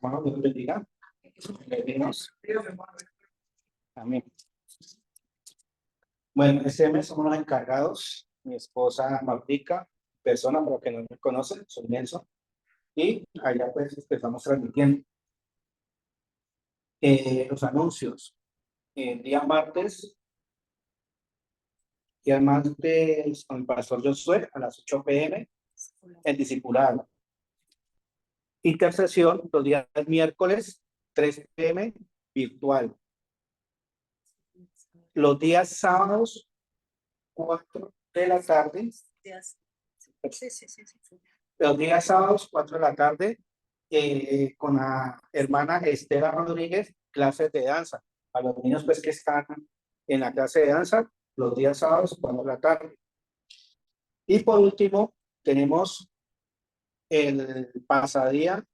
Hermano, Dios bendiga. Bienvenidos. Amén. Bueno, este mes somos los encargados. Mi esposa Martica, persona para los que no me conocen, soy Nelson. Y allá pues estamos transmitiendo los anuncios. Día martes con el pastor Josué a las 8 p.m. el discipulado. Intercesión los días miércoles 3 p.m. virtual. Los días sábados 4 de la tarde. Los días sábados 4 de la tarde con la hermana Estela Rodríguez, clases de danza. A los niños pues que están en la clase de danza, los días sábados 4 de la tarde. Y por último, tenemos el pasadía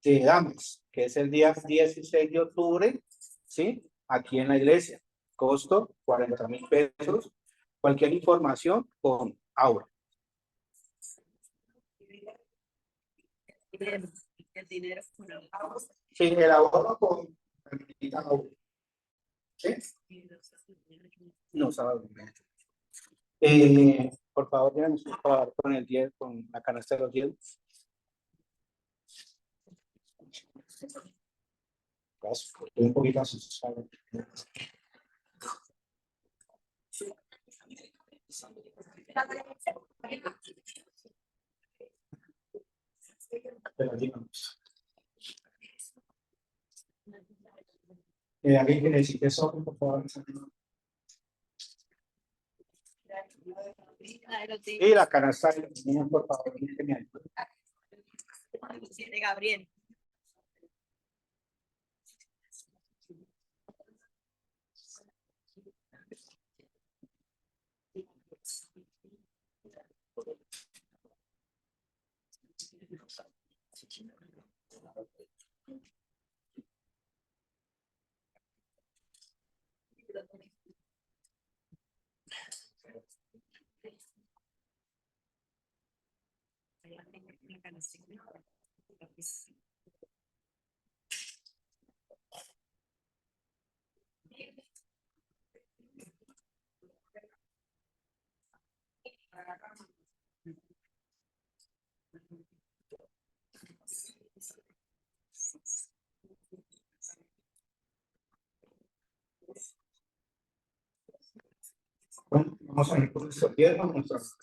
de damas, que es el día 16 de octubre, ¿sí? Aquí en la iglesia. Costo 40,000 pesos. Cualquier información con Aura. El dinero con el ahorro. Sí, el ahorro con Aura. ¿Sí? No sabe. Por favor, díganos con el 10, con la canasta de los 10. Un poquito asustado. Pero díganos. Alguien que necesite eso, por favor. Y la canasta de los niños, por favor. De Gabriel. Bueno, vamos a ir por nuestro tierra, nuestras.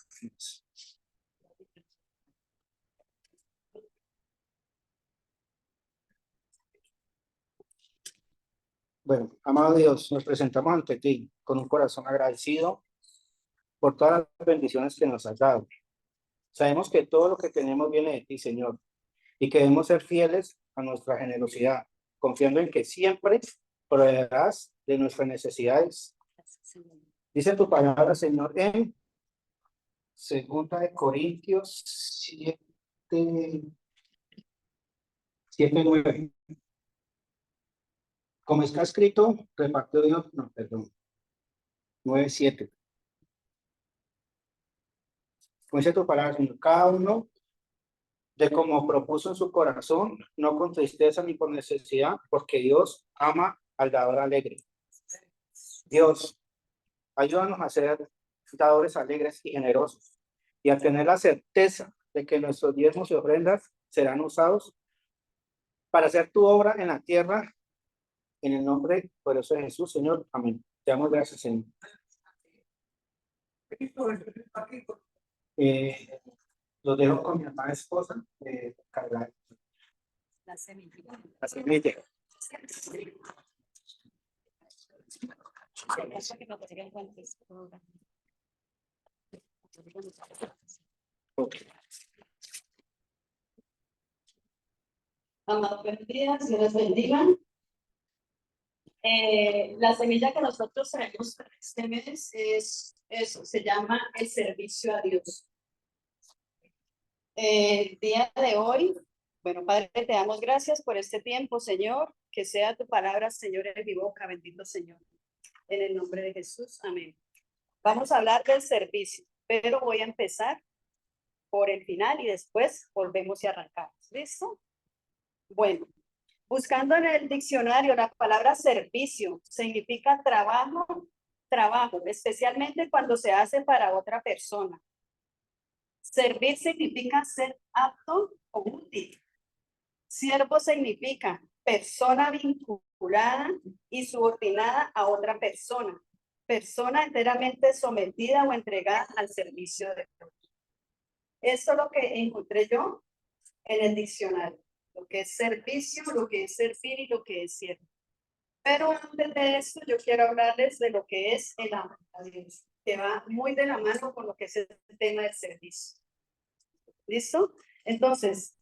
Bueno, amado Dios, nos presentamos ante ti con un corazón agradecido por todas las bendiciones que nos has dado. Sabemos que todo lo que tenemos viene de ti, Señor, y que debemos ser fieles a nuestra generosidad, confiando en que siempre proveerás de nuestras necesidades. Dice tu palabra, Señor, en 2 Corintios 7:9. Como está escrito, repartió Dios, no, perdón, 9:7. Como dice tu palabra, Señor, cada uno de como propuso en su corazón, no con tristeza ni por necesidad, porque Dios ama al dador alegre. Dios, ayúdanos a ser dadores alegres y generosos y a tener la certeza de que nuestros diezmos y ofrendas serán usados para hacer tu obra en la tierra, en el nombre poderoso de Jesús, Señor. Amén. Te damos gracias, Señor. Lo dejo con mi amada esposa, cargar La semilla. la semilla. Okay. Amados, buenos días, Dios les bendiga. La semilla que nosotros traemos para este mes es eso, se llama el servicio a Dios. El día de hoy, bueno, Padre, te damos gracias por este tiempo, Señor, que sea tu palabra, Señor, en mi boca, bendito Señor, en el nombre de Jesús, amén. Vamos a hablar del servicio, pero voy a empezar por el final y después volvemos y arrancamos, ¿listo? Bueno, buscando en el diccionario la palabra servicio significa trabajo, especialmente cuando se hace para otra persona. Servir significa ser apto o útil. Siervo significa persona vinculada y subordinada a otra persona. Persona enteramente sometida o entregada al servicio de Dios. Esto es lo que encontré yo en el diccionario. Lo que es servicio, lo que es servir y lo que es siervo. Pero antes de esto, yo quiero hablarles de lo que es el amor a Dios, que va muy de la mano con lo que es el tema del servicio. ¿Listo? Entonces,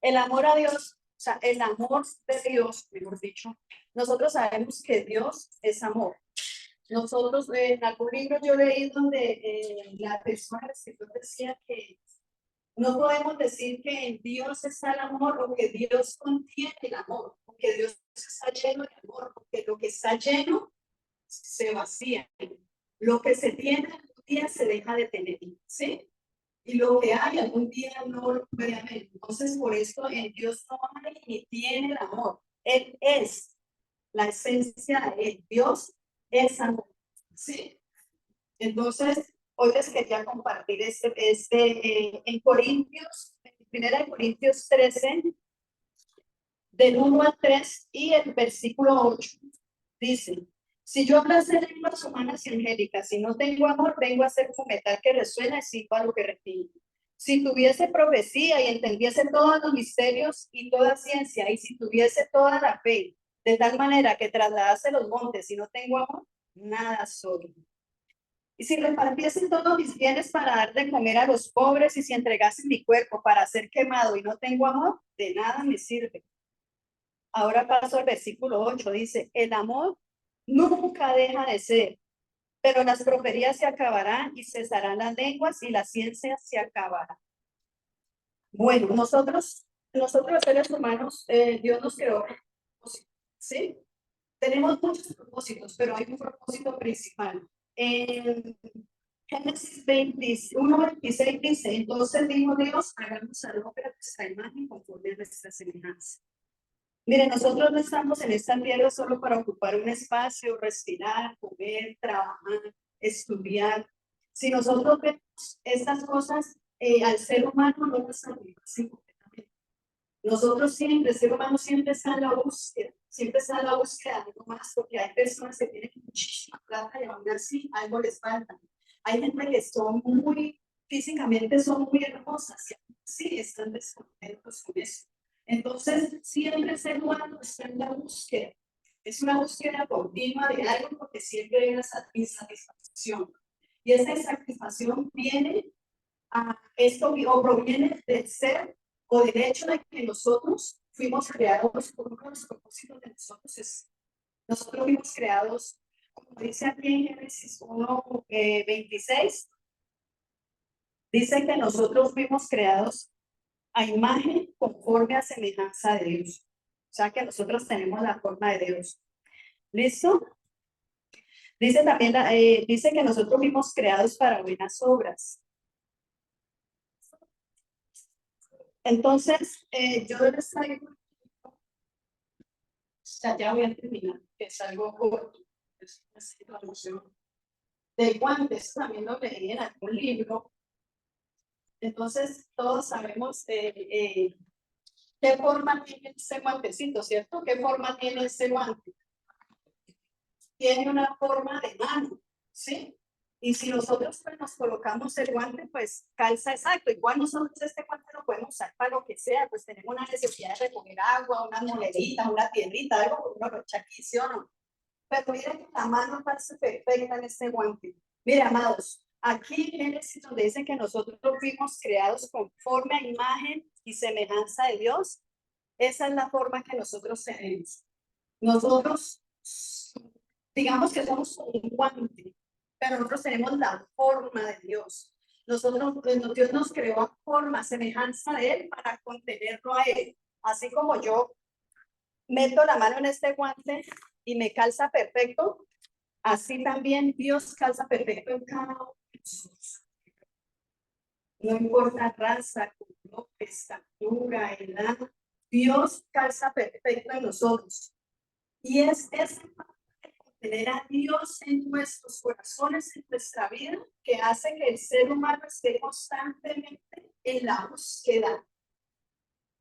el amor a Dios, o sea, el amor de Dios, mejor dicho, nosotros sabemos que Dios es amor. Nosotros, en algún libro yo leí donde la persona, el escritor decía que no podemos decir que en Dios está el amor o que Dios contiene el amor, porque Dios está lleno de amor, porque lo que está lleno se vacía. Lo que se tiene algún día se deja de tener, ¿sí? Y lo que hay algún día no lo puede haber. Entonces, por esto en Dios no hay ni tiene el amor. Él es la esencia de él. Dios es amor, ¿sí? Entonces, hoy les quería compartir en Corintios, primera de Corintios 13, del 1 al 3 y el versículo 8, dice, si yo hablase lenguas humanas y angélicas, si no tengo amor, vengo a ser como metal que resuena y silba lo que retine. Si tuviese profecía y entendiese todos los misterios y toda ciencia, y si tuviese toda la fe, de tal manera que trasladase los montes, si no tengo amor, nada soy. Y si repartiesen todos mis bienes para dar de comer a los pobres, y si entregasen mi cuerpo para ser quemado y no tengo amor, de nada me sirve. Ahora paso al versículo 8, dice, el amor nunca deja de ser, pero las profecías se acabarán y cesarán las lenguas y la ciencia se acabará. Bueno, nosotros los seres humanos, Dios nos creó, ¿sí? Tenemos muchos propósitos, pero hay un propósito principal. En Génesis 21:26 dice, entonces dijo Dios, hagamos al hombre a nuestra imagen conforme a nuestra semejanza. Miren, nosotros no estamos en esta tierra solo para ocupar un espacio, respirar, comer, trabajar, estudiar. Si nosotros vemos estas cosas, al ser humano no nos satisfacen completamente. Nosotros siempre, el ser humano siempre está en la búsqueda, siempre está en la búsqueda de algo más, porque hay personas que tienen muchísima plata y aún así algo les falta. Hay gente que son muy, físicamente son muy hermosas y aún así están descontentos con eso. Entonces, siempre el ser humano está en la búsqueda. Es una búsqueda continua de algo porque siempre hay una insatisfacción. Y esa insatisfacción viene a esto o proviene del ser o del hecho de que nosotros fuimos creados, por uno de los propósitos de nosotros es, nosotros fuimos creados, como dice aquí en Génesis 1:26, dice que nosotros fuimos creados a imagen conforme a semejanza de Dios. O sea que nosotros tenemos la forma de Dios. ¿Listo? Dice también, dice que nosotros fuimos creados para buenas obras. Entonces, yo les traigo, ya voy a terminar, que es algo corto, es una situación de guantes, también lo leí en algún libro. Entonces, todos sabemos qué forma tiene ese guantecito, ¿cierto? ¿Qué forma tiene ese guante? Tiene una forma de mano, ¿sí? Y si nosotros pues, nos colocamos el guante, pues calza exacto. Igual nosotros este guante lo podemos usar para lo que sea, pues tenemos una necesidad de recoger agua, una monedita, una piedrita, algo, uno lo echa aquí, ¿sí o no? Pero miren que la mano parece perfecta en este guante. Mire, amados, aquí en Génesis donde dice que nosotros fuimos creados conforme a imagen y semejanza de Dios, esa es la forma que nosotros tenemos. Nosotros, digamos que somos un guante, pero nosotros tenemos la forma de Dios. Dios nos creó a forma, semejanza de Él para contenerlo a Él. Así como yo meto la mano en este guante y me calza perfecto, así también Dios calza perfecto en cada uno de nosotros. No importa raza, color, estatura, edad, Dios calza perfecto en nosotros. Y es ese tener a Dios en nuestros corazones, en nuestra vida, que hace que el ser humano esté constantemente en la búsqueda.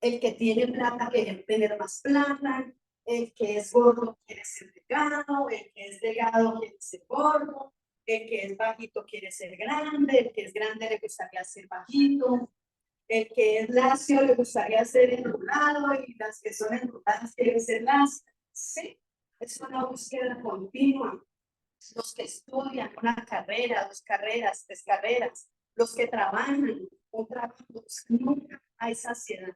El que tiene plata quiere tener más plata, el que es gordo quiere ser delgado, el que es delgado quiere ser gordo, el que es bajito quiere ser grande, el que es grande le gustaría ser bajito, el que es lacio le gustaría ser enrulado y las que son enruladas quieren ser lacias. Sí, es una búsqueda continua. Los que estudian una carrera, dos carreras, tres carreras, los que trabajan un trabajo, nunca hay saciedad,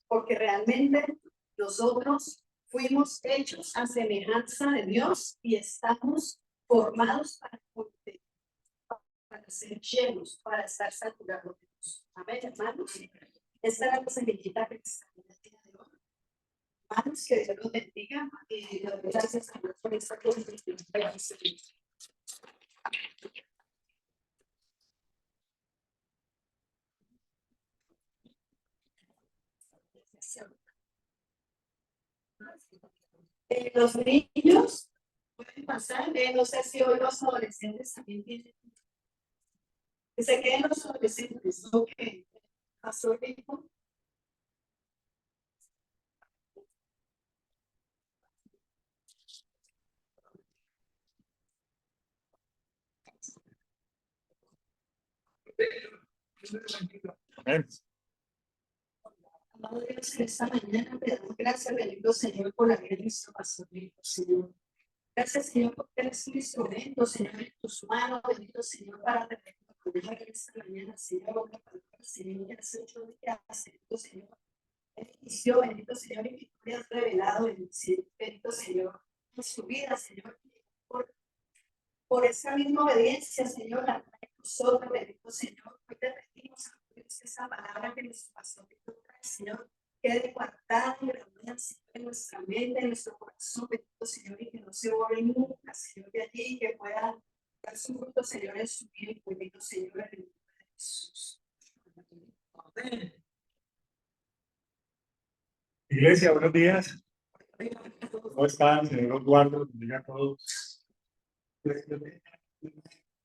porque realmente nosotros fuimos hechos a semejanza de Dios y estamos formados para ser llenos, para estar saturados de Dios. Amén, hermanos. Esta es la semillita que está en el día de hoy. Hermanos, que Dios los bendiga y le doy gracias a Dios por esta cosa. Los niños pueden pasar, no sé si hoy los adolescentes también tienen. Que se queden los adolescentes, ok. Pasó el tiempo. Amén. Amado Dios, en esta mañana te damos gracias, bendito Señor, por la vida de nuestro pastor, bendito Señor. Gracias, Señor, porque eres un instrumento, Señor, en tus manos, bendito Señor, para repetir en esta mañana, Señor, la palabra, Señor, que has hecho días, bendito Señor. Bendición, bendito Señor, y que tú le has revelado, bendito Señor, en su vida, Señor, por esa misma obediencia, Señor, la trae nosotros, bendito Señor. Hoy te pedimos esa palabra que nuestro pastor trae, Señor, quede guardada y grabada en nuestra mente, en nuestro corazón, bendito Señor, y que no se borre nunca, Señor, de allí, que pueda dar su fruto, Señor, en su vida, y bendito Señor, en el nombre de Jesús. Amén. Iglesia, buenos días. ¿Cómo están? Señor los guarde, los bendiga a todos.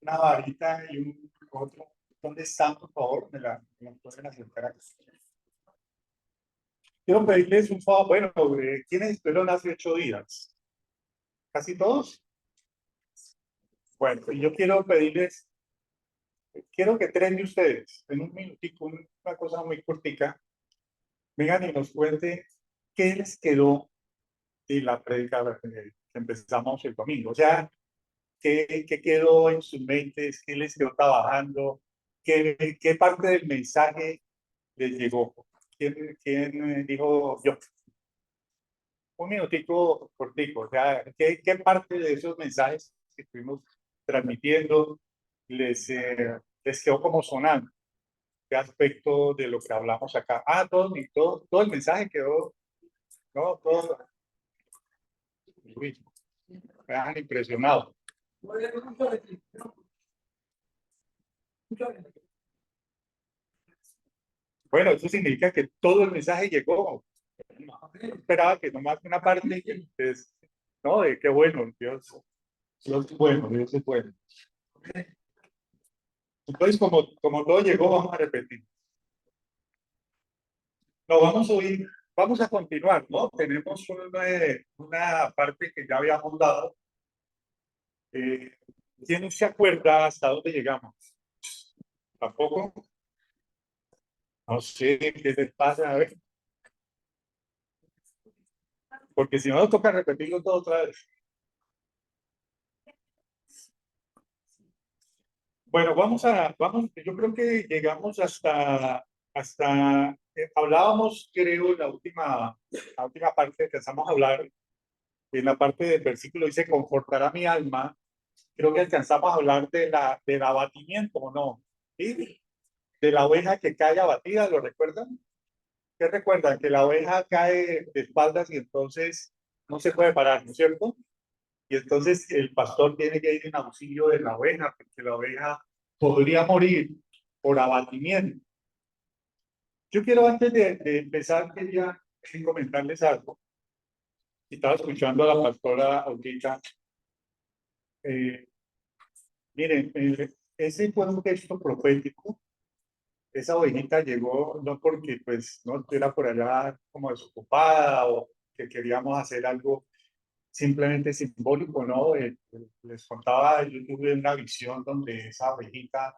Una varita y un otro. ¿Dónde están, por favor? Me la pueden acercar acá. Quiero pedirles un favor. Bueno, ¿quiénes estuvieron hace 8 días? ¿Casi todos? Bueno, y yo quiero pedirles, quiero que 3 de ustedes, en un minutico, una cosa muy cortica, vengan y nos cuenten qué les quedó de la prédica que empezamos el domingo. O sea, ¿qué quedó en sus mentes? ¿Qué les quedó trabajando? ¿Qué parte del mensaje les llegó? ¿Quién dijo yo? Un minutico cortico. O sea, ¿qué parte de esos mensajes que estuvimos transmitiendo les quedó como sonando? ¿Qué aspecto de lo que hablamos acá? Ah, todo el mensaje quedó, no, todo. Uy, me han impresionado. Bueno, eso significa que todo el mensaje llegó. No esperaba que nomás una parte, pues, no, de qué bueno, Dios es bueno, Dios es bueno. Entonces, como todo llegó, vamos a repetir. No, vamos a continuar, ¿no? Tenemos una parte que ya habíamos dado. ¿Quién se acuerda hasta dónde llegamos? ¿Tampoco? No sé qué les pasa, a ver. Porque si no, nos toca repetirlo todo otra vez. Bueno, yo creo que llegamos hablábamos, creo, la última parte que alcanzamos a hablar, en la parte del versículo dice, confortará mi alma. Creo que alcanzamos a hablar del abatimiento, ¿o no? ¿Sí? De la oveja que cae abatida, ¿lo recuerdan? ¿Qué recuerdan? Que la oveja cae de espaldas y entonces no se puede parar, ¿no es cierto? Y entonces el pastor tiene que ir en auxilio de la oveja, porque la oveja podría morir por abatimiento. Yo quiero, antes de empezar, quería sin comentarles algo. Estaba escuchando a la pastora ahorita. Miren, ese fue un texto profético. Esa ovejita llegó no porque pues no estuviera por allá como desocupada o que queríamos hacer algo simplemente simbólico, ¿no? Les contaba, yo tuve una visión donde esa ovejita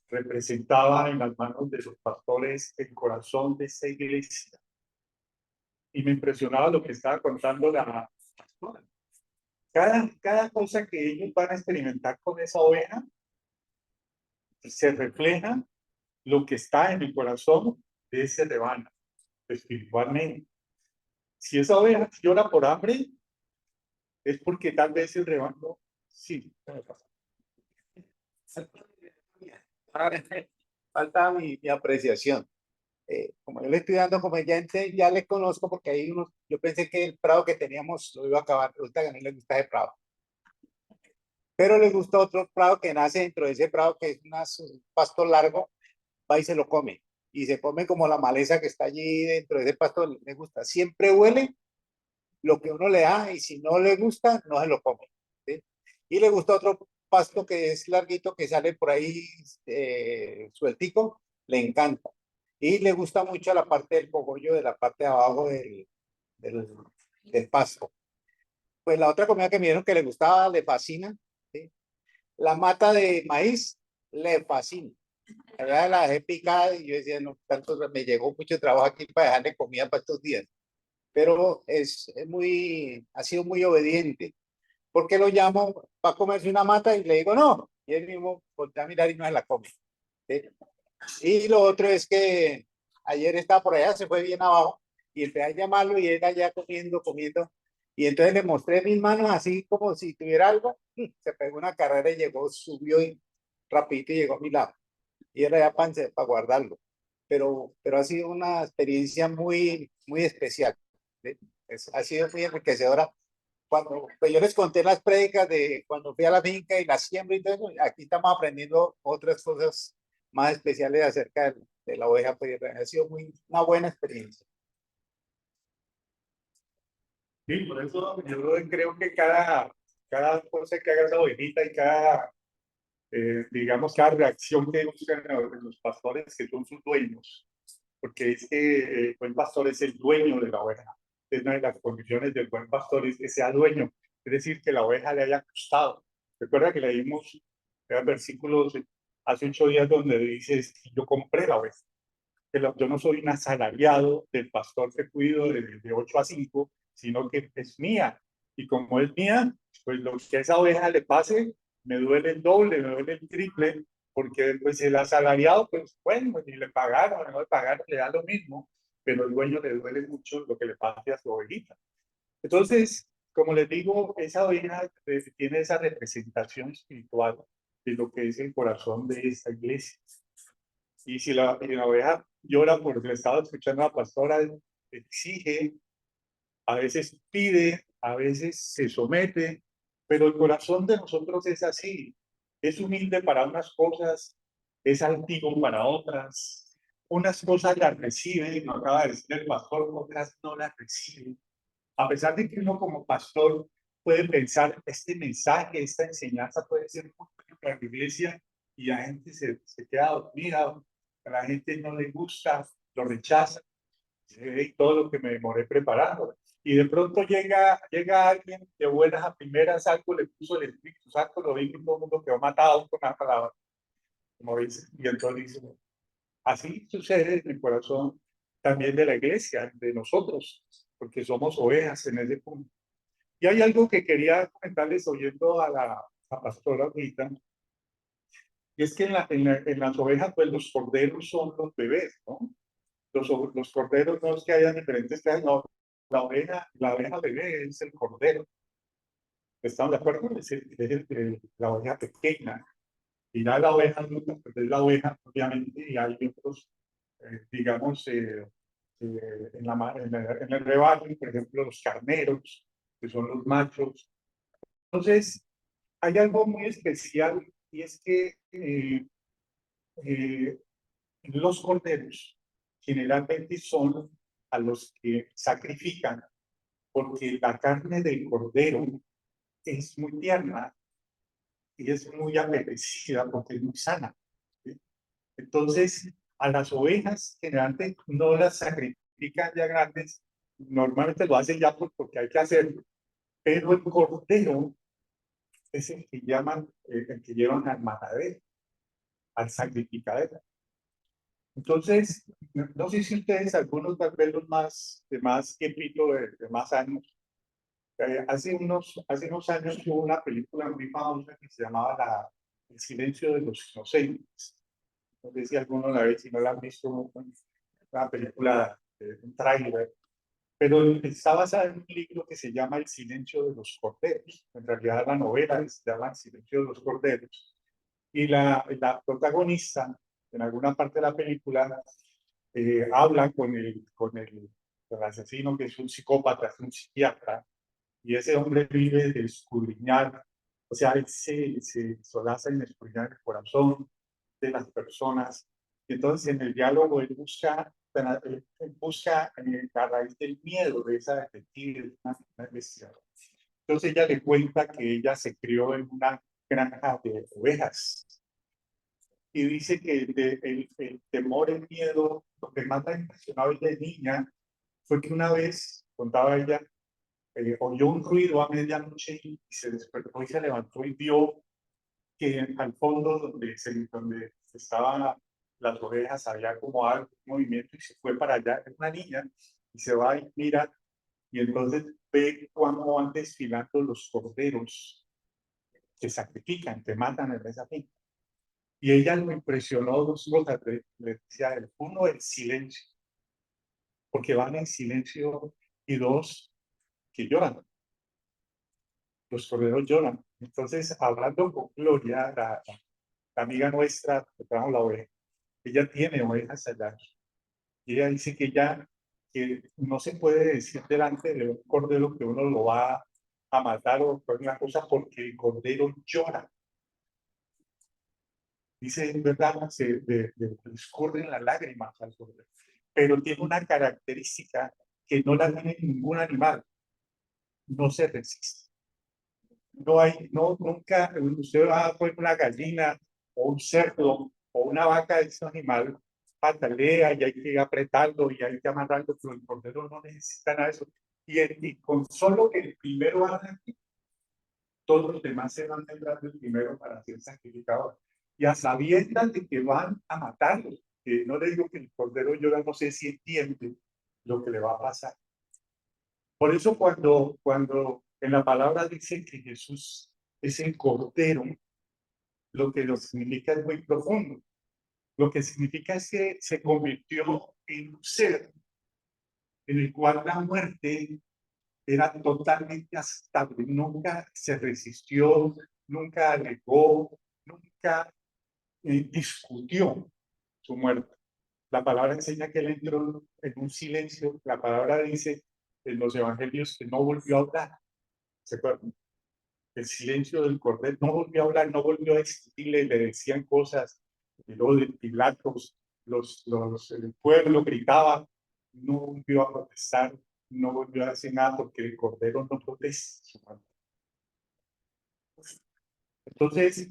representaba en las manos de los pastores el corazón de esa iglesia. Y me impresionaba lo que estaba contando la pastora. Cada cosa que ellos van a experimentar con esa oveja se refleja lo que está en el corazón de ese rebaño, espiritualmente. Si esa oveja llora por hambre, es porque tal vez el rebaño, sí. Falta mi apreciación. Como yo le estoy dando comediante, ya le conozco porque hay unos, yo pensé que el prado que teníamos lo iba a acabar, resulta que no le gusta ese prado. Pero le gusta otro prado que nace dentro de ese prado que es un pasto largo, va y se lo come. Y se come como la maleza que está allí dentro de ese pasto, le gusta. Siempre huele lo que uno le da y si no le gusta, no se lo come. ¿Sí? Y le gusta otro pasto que es larguito, que sale por ahí sueltico, le encanta. Y le gusta mucho la parte del cogollo de la parte de abajo del pasto. Pues la otra comida que me dieron que le gustaba, le fascina. ¿Sí? La mata de maíz, le fascina. La verdad la dejé picada y yo decía, no, tanto me llegó mucho trabajo aquí para dejarle comida para estos días. Pero ha sido muy obediente. Porque lo llamo para comerse una mata y le digo no. Y él mismo voltea a mirar y no se la come. ¿Sí? Y lo otro es que ayer estaba por allá, se fue bien abajo y empecé a llamarlo y él allá comiendo. Y entonces le mostré mis manos así como si tuviera algo. Se pegó una carrera y llegó, subió y rapidito y llegó a mi lado. Y era ya para guardarlo. Pero ha sido una experiencia muy especial. ¿Sí? Ha sido muy enriquecedora. Cuando pues yo les conté las prédicas de cuando fui a la finca y la siembra y todo eso, aquí estamos aprendiendo otras cosas más especiales acerca de la oveja. Pues ha sido una buena experiencia. Sí, por eso yo creo que cada cosa que haga esa ovejita y digamos, cada reacción que buscan los pastores que son sus dueños, porque es que el buen pastor es el dueño de la oveja. Es una de las condiciones del buen pastor es que sea dueño, es decir, que la oveja le haya costado. Recuerda que leímos versículos hace 8 días donde dice, yo compré la oveja. Yo no soy un asalariado del pastor que cuido de 8 a 5, sino que es mía. Y como es mía, pues lo que a esa oveja le pase, me duele el doble, me duele el triple, porque pues el asalariado, pues bueno, ni le pagaron, no le pagaron, le da lo mismo, pero el dueño le duele mucho lo que le pase a su ovejita. Entonces, como les digo, esa oveja tiene esa representación espiritual de lo que es el corazón de esta iglesia. Y si la oveja llora porque le estaba escuchando a la pastora, exige, a veces pide, a veces se somete, pero el corazón de nosotros es así. Es humilde para unas cosas, es altivo para otras. Unas cosas las recibe, no acaba de decir el pastor, otras no las recibe. A pesar de que uno como pastor puede pensar, este mensaje, esta enseñanza puede ser muy buena para la iglesia y la gente se queda dormida, a la gente no le gusta, lo rechaza, y todo lo que me demoré preparando. Y de pronto llega alguien de buenas a primeras, algo le puso el Espíritu Santo, lo dijo todo el mundo quedó matado con la palabra, como dice, y entonces dice, así sucede en el corazón también de la iglesia, de nosotros, porque somos ovejas en ese punto. Y hay algo que quería comentarles oyendo a la pastora ahorita, y es que en las ovejas, pues los corderos son los bebés, ¿no? Los corderos no es que hayan diferentes clases, no, la oveja bebé es el cordero. ¿Estamos de acuerdo? La oveja pequeña. Y ya la oveja adulta, pues es la oveja, obviamente, y hay otros, digamos, en el rebaño, por ejemplo, los carneros, que son los machos. Entonces, hay algo muy especial y es que los corderos generalmente son a los que sacrifican, porque la carne del cordero es muy tierna y es muy apetecida porque es muy sana. ¿Sí? Entonces, a las ovejas generalmente no las sacrifican ya grandes, normalmente lo hacen ya porque hay que hacerlo, pero el cordero es el que llaman, el que llevan al matadero, al sacrificadero. Entonces, no sé si ustedes, algunos tal vez los más, de más tiempito, de más años, hace unos años hubo una película muy famosa que se llamaba El silencio de los inocentes. No sé si alguno la ve, si no la han visto, una película, un tráiler, pero está basada en un libro que se llama El silencio de los corderos. En realidad la novela se llama El silencio de los corderos. Y la protagonista, en alguna parte de la película, habla con el asesino, que es un psicópata, es un psiquiatra, y ese hombre vive de escudriñar, o sea, él se solaza en escudriñar el corazón de las personas. Y entonces en el diálogo él busca a raíz del miedo de esa detective, una investigadora. Entonces ella le cuenta que ella se crió en una granja de ovejas y dice que el temor, el miedo, lo que más la impresionaba ella de niña fue que una vez, contaba ella, oyó un ruido a medianoche y se despertó y se levantó y vio que al fondo donde estaban las ovejas había como algo, un movimiento, y se fue para allá. Es una niña y se va y mira, y entonces ve cómo van desfilando los corderos que sacrifican, que matan en esa finca. Y ella lo impresionó dos cosas, le decía él. Uno, el silencio, porque van en silencio, y dos, que lloran. Los corderos lloran. Entonces, hablando con Gloria, la amiga nuestra que trajo la oveja, ella tiene ovejas allá. Y ella dice que no se puede decir delante de un cordero que uno lo va a matar o alguna cosa, porque el cordero llora. Dice, en verdad, le escurren las lágrimas al cordero. Pero tiene una característica que no la tiene ningún animal: no se resiste. No hay, no, nunca, usted va a poner una gallina o un cerdo o una vaca de ese animal, patalea y hay que apretarlo y hay que amarrarlo, pero el cordero no necesita nada de eso. Y con solo que el primero haga, todos los demás se van detrás del primero para ser sacrificados. Y a sabiendas de que van a matarlo, que no le digo que el cordero llora, no sé si entiende lo que le va a pasar. Por eso cuando en la palabra dice que Jesús es el cordero, lo que lo significa es muy profundo. Lo que significa es que se convirtió en un ser en el cual la muerte era totalmente aceptable. Nunca se resistió, nunca alegó, nunca discutió su muerte. La palabra enseña que él entró en un silencio. La palabra dice en los evangelios que no volvió a hablar. ¿Se acuerdan? El silencio del cordero, no volvió a hablar, no volvió a discutirle, le decían cosas, y luego de Pilatos, el pueblo gritaba, no volvió a protestar, no volvió a decir nada, porque el cordero no protesta. Entonces,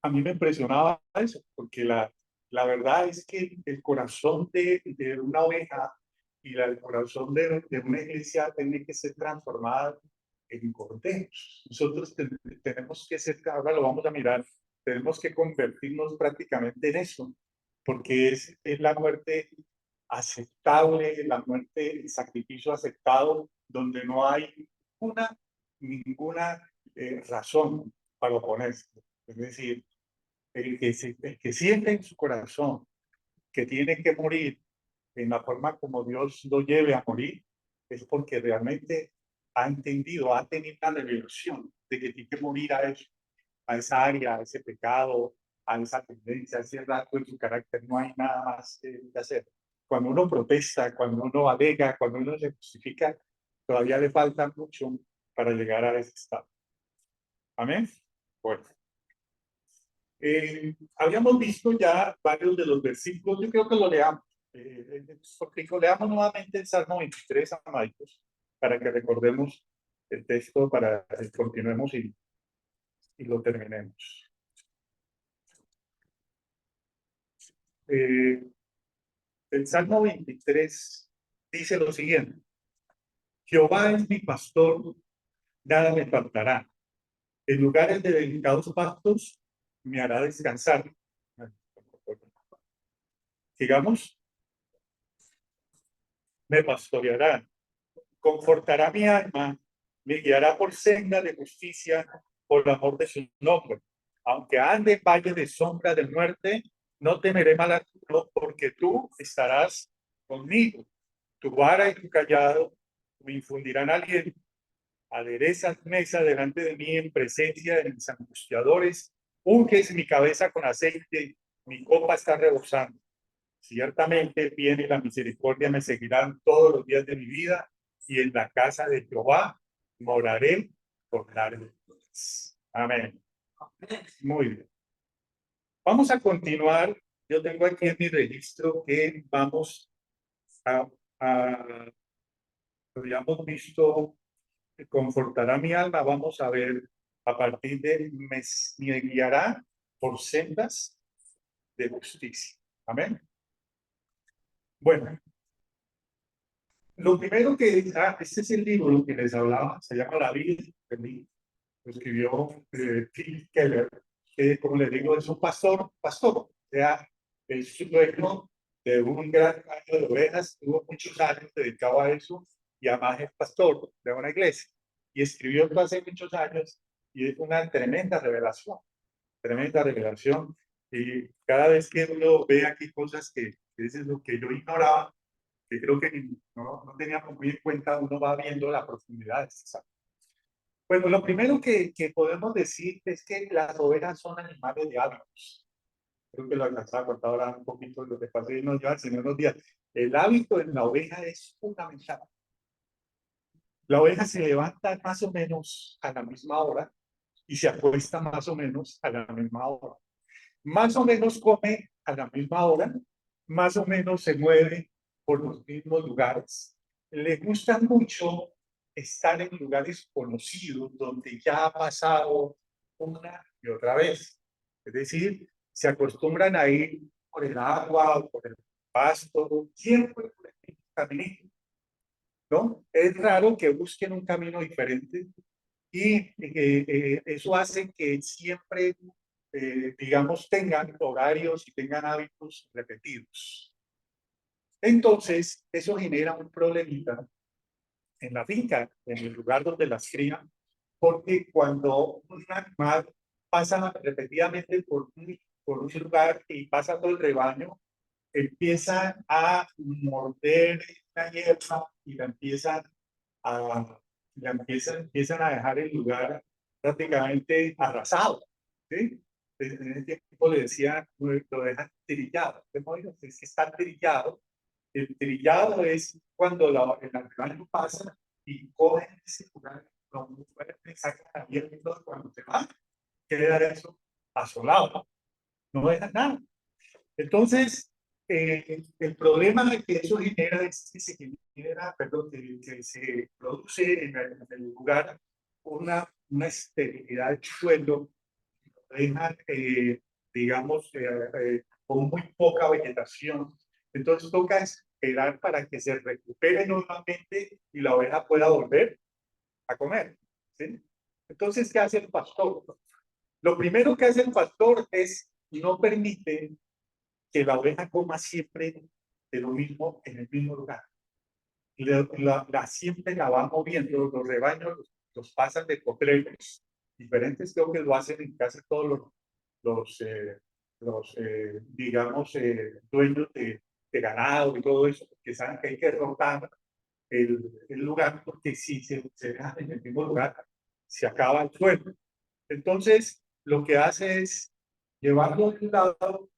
a mí me impresionaba eso, porque la verdad es que el corazón de una oveja y el corazón de una iglesia tiene que ser transformada en corderos. Nosotros tenemos que ser, ahora lo vamos a mirar, tenemos que convertirnos prácticamente en eso, porque es la muerte aceptable, la muerte, el sacrificio aceptado, donde no hay ninguna razón para oponerse. Es decir, el que siente en su corazón que tiene que morir en la forma como Dios lo lleve a morir, es porque realmente ha entendido, ha tenido la revelación de que tiene que morir a eso, a esa área, a ese pecado, a esa tendencia, a ese rasgo en su carácter. No hay nada más que hacer. Cuando uno protesta, cuando uno alega, cuando uno se justifica, todavía le falta mucho para llegar a ese estado. Amén. Bueno. Habíamos visto ya varios de los versículos, yo creo que lo leamos. Leamos nuevamente el Salmo 23, amaditos, para que recordemos el texto, para que continuemos y lo terminemos. El Salmo 23 dice lo siguiente: Jehová es mi pastor, nada me faltará. En lugares de delicados pastos me hará descansar. Sigamos. Me pastoreará, confortará mi alma, me guiará por senda de justicia, por amor de su nombre. Aunque ande en valle de sombra de muerte, no temeré mal alguno, porque tú estarás conmigo. Tu vara y tu callado me infundirán aliento. Aderezas mesa delante de mí en presencia de mis angustiadores. Unges mi cabeza con aceite, mi copa está rebosando. Ciertamente viene la misericordia, me seguirán todos los días de mi vida, y en la casa de Jehová moraré por largos días. Amén. Muy bien. Vamos a continuar. Yo tengo aquí en mi registro que vamos a habíamos visto, confortará mi alma. Vamos a ver a partir de me guiará por sendas de justicia. Amén. Bueno, lo primero que, este es el libro que les hablaba, se llama La vida, lo escribió Tim Keller, que como les digo es un pastor, o sea, es dueño de un gran rancho de ovejas, tuvo muchos años dedicado a eso, y además es pastor de una iglesia, y escribió esto hace muchos años, y es una tremenda revelación, y cada vez que uno ve aquí cosas que es lo que yo ignoraba, que creo que no teníamos muy en cuenta, uno va viendo la profundidad de este salmo. Bueno, lo primero que podemos decir es que las ovejas son animales de hábitos. Creo que lo alcanzaba a contar ahora un poquito de lo que pasó y nos lleva en unos días. El hábito en la oveja es fundamental. La oveja se levanta más o menos a la misma hora y se acuesta más o menos a la misma hora. Más o menos come a la misma hora, más o menos se mueve por los mismos lugares. Le gusta mucho estar en lugares conocidos donde ya ha pasado una y otra vez. Es decir, se acostumbran a ir por el agua o por el pasto, siempre por el mismo camino, ¿no? Es raro que busquen un camino diferente y eso hace que siempre digamos, tengan horarios y tengan hábitos repetidos. Entonces, eso genera un problemita en la finca, en el lugar donde las crían, porque cuando un animal pasa repetidamente por un lugar y pasa todo el rebaño, empiezan a morder la hierba y empiezan a dejar el lugar prácticamente arrasado, ¿sí? En ese tiempo le decían, lo dejan trillado. Es que está trillado. El trillado es cuando el animal pasa y coge ese lugar, lo muerde, saca la hierba y todo, cuando te va, queda eso asolado. No deja nada. Entonces, el problema que eso genera es que se genera, perdón, que se produce en el lugar una esterilidad del suelo, deja, digamos, con muy poca vegetación. Entonces toca esperar para que se recupere nuevamente y la oveja pueda volver a comer, ¿sí? Entonces, ¿qué hace el pastor? Lo primero que hace el pastor es no permite que la oveja coma siempre de lo mismo en el mismo lugar. Siempre la va moviendo, los rebaños los pasan de potreros diferentes, creo que lo hacen en casi todos los digamos, dueños de ganado y todo eso, porque saben que hay que rotar el lugar, porque si se dejan en el mismo lugar, se acaba el suelo. Entonces, lo que hace es llevarlo de un lado,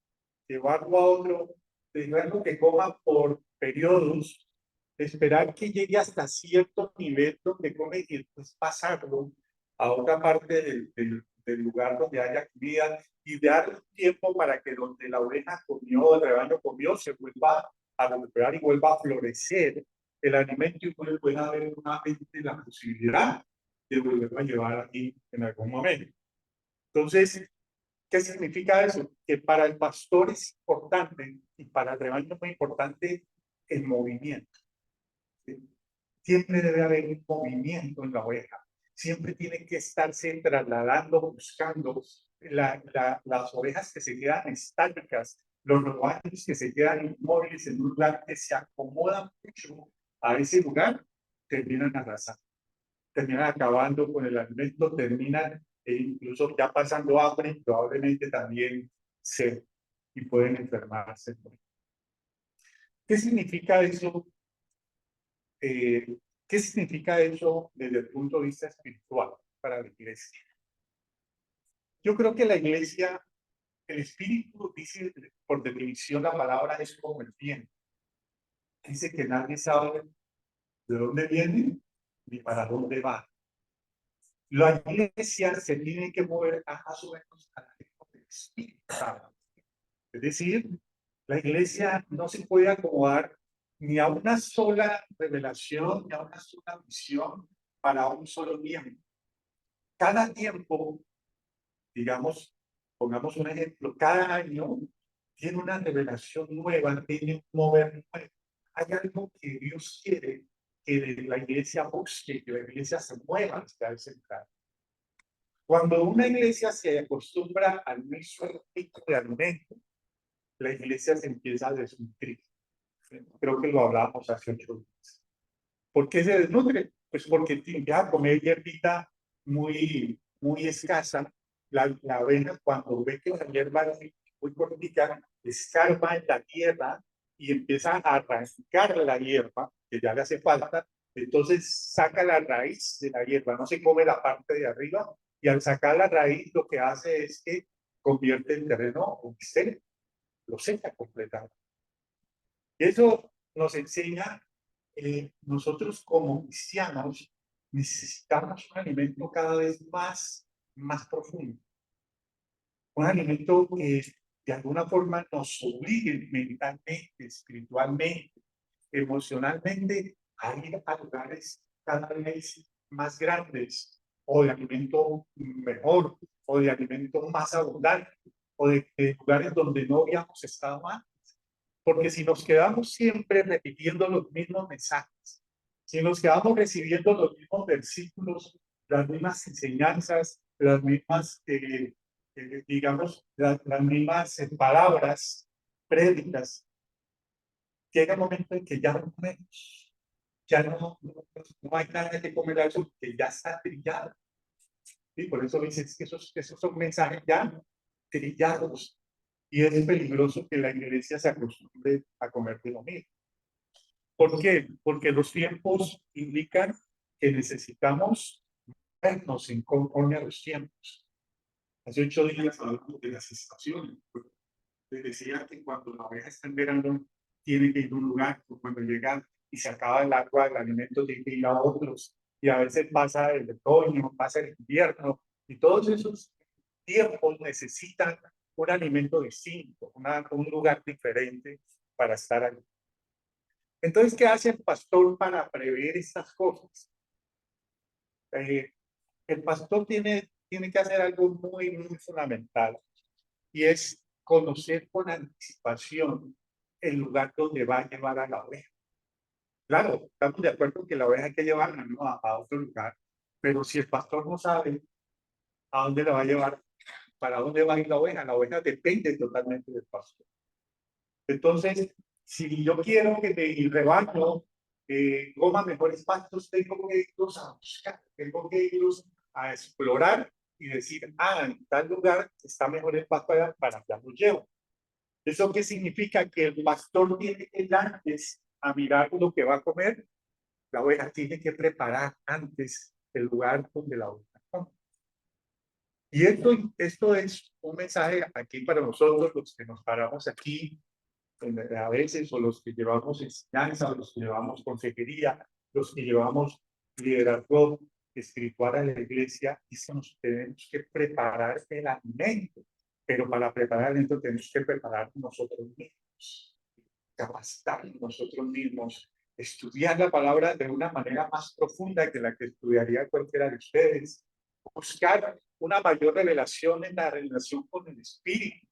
llevarlo a otro, dejarlo que coma por periodos, esperar que llegue hasta cierto nivel donde come y después pasarlo a otra parte del lugar donde haya comida y dar tiempo para que donde la oveja comió, el rebaño comió, se vuelva a recuperar y vuelva a florecer el alimento y pueda haber nuevamente la posibilidad de volverlo a llevar aquí en algún momento. Entonces, ¿qué significa eso? Que para el pastor es importante y para el rebaño es muy importante el movimiento. ¿Sí? Siempre debe haber un movimiento en la oveja. Siempre tiene que estarse trasladando, buscando las ovejas que se quedan estáticas, los rebaños que se quedan inmóviles en un lugar que se acomodan mucho a ese lugar, terminan arrasando, terminan acabando con el alimento, terminan incluso ya pasando hambre, probablemente también sed, y pueden enfermarse. ¿Qué significa eso? ¿Qué significa eso desde el punto de vista espiritual para la iglesia? Yo creo que la iglesia, el espíritu, dice por definición la palabra es como el viento. Dice que nadie sabe de dónde viene ni para dónde va. La iglesia se tiene que mover a más o menos al ritmo del espíritu. Es decir, la iglesia no se puede acomodar ni a una sola revelación, ni a una sola visión para un solo tiempo. Cada tiempo, digamos, pongamos un ejemplo, cada año tiene una revelación nueva, tiene un mover nuevo. Hay algo que Dios quiere que la iglesia busque, que la iglesia se mueva hacia ese lugar. Cuando una iglesia se acostumbra al mismo tipo de alimento, la iglesia se empieza a desnutrir. Creo que lo hablamos hace 8 días. ¿Por qué se desnutre? Pues porque empieza a comer hierbita muy escasa. La oveja, cuando ve que la hierba es muy cortica, escarba en la tierra y empieza a arrancar la hierba, que ya le hace falta. Entonces saca la raíz de la hierba, no se come la parte de arriba, y al sacar la raíz lo que hace es que convierte el terreno en estéril, lo seca completamente. Y eso nos enseña, nosotros como cristianos necesitamos un alimento cada vez más profundo. Un alimento que de alguna forma nos obligue mentalmente, espiritualmente, emocionalmente a ir a lugares cada vez más grandes, o de alimento mejor, o de alimento más abundante, o de lugares donde no habíamos estado antes. Porque si nos quedamos siempre repitiendo los mismos mensajes, si nos quedamos recibiendo los mismos versículos, las mismas enseñanzas, las mismas, digamos, las mismas palabras, prédicas, llega un momento en que ya no comemos, ya no hay nada que comer algo que ya está trillado. Y por eso dices que esos son mensajes ya trillados. Y es peligroso que la iglesia se acostumbre a comer de lo mismo. ¿Por qué? Porque los tiempos indican que necesitamos vernos en conforme a los tiempos. Hace 8 días hablamos de las estaciones. Les decía que cuando la oveja está en verano, tiene que ir a un lugar, o cuando llega y se acaba el agua, el alimento tiene que ir a otros. Y a veces pasa el otoño, pasa el invierno, y todos esos tiempos necesitan un alimento distinto, un lugar diferente para estar allí. Entonces, ¿qué hace el pastor para prever estas cosas? El pastor tiene que hacer algo muy fundamental, y es conocer con anticipación el lugar donde va a llevar a la oveja. Claro, estamos de acuerdo que la oveja hay que llevarla, ¿no?, a otro lugar, pero si el pastor no sabe a dónde la va a llevar, para dónde va a ir la oveja depende totalmente del pastor. Entonces, si yo quiero que mi rebaño coma mejores pastos, tengo que irlos a buscar, tengo que irlos a explorar y decir, en tal lugar está mejor el pasto para allá lo llevo. ¿Eso qué significa? Que el pastor tiene que ir antes a mirar lo que va a comer. La oveja tiene que preparar antes el lugar donde la oveja come. Y esto es un mensaje aquí para nosotros, los que nos paramos aquí a veces, o los que llevamos enseñanza, los que llevamos consejería, los que llevamos liderazgo espiritual a la iglesia, y que nos tenemos que preparar el alimento. Pero para preparar el alimento tenemos que preparar nosotros mismos. capacitarnos nosotros mismos, estudiar la palabra de una manera más profunda que la que estudiaría cualquiera de ustedes, buscar una mayor revelación en la relación con el Espíritu,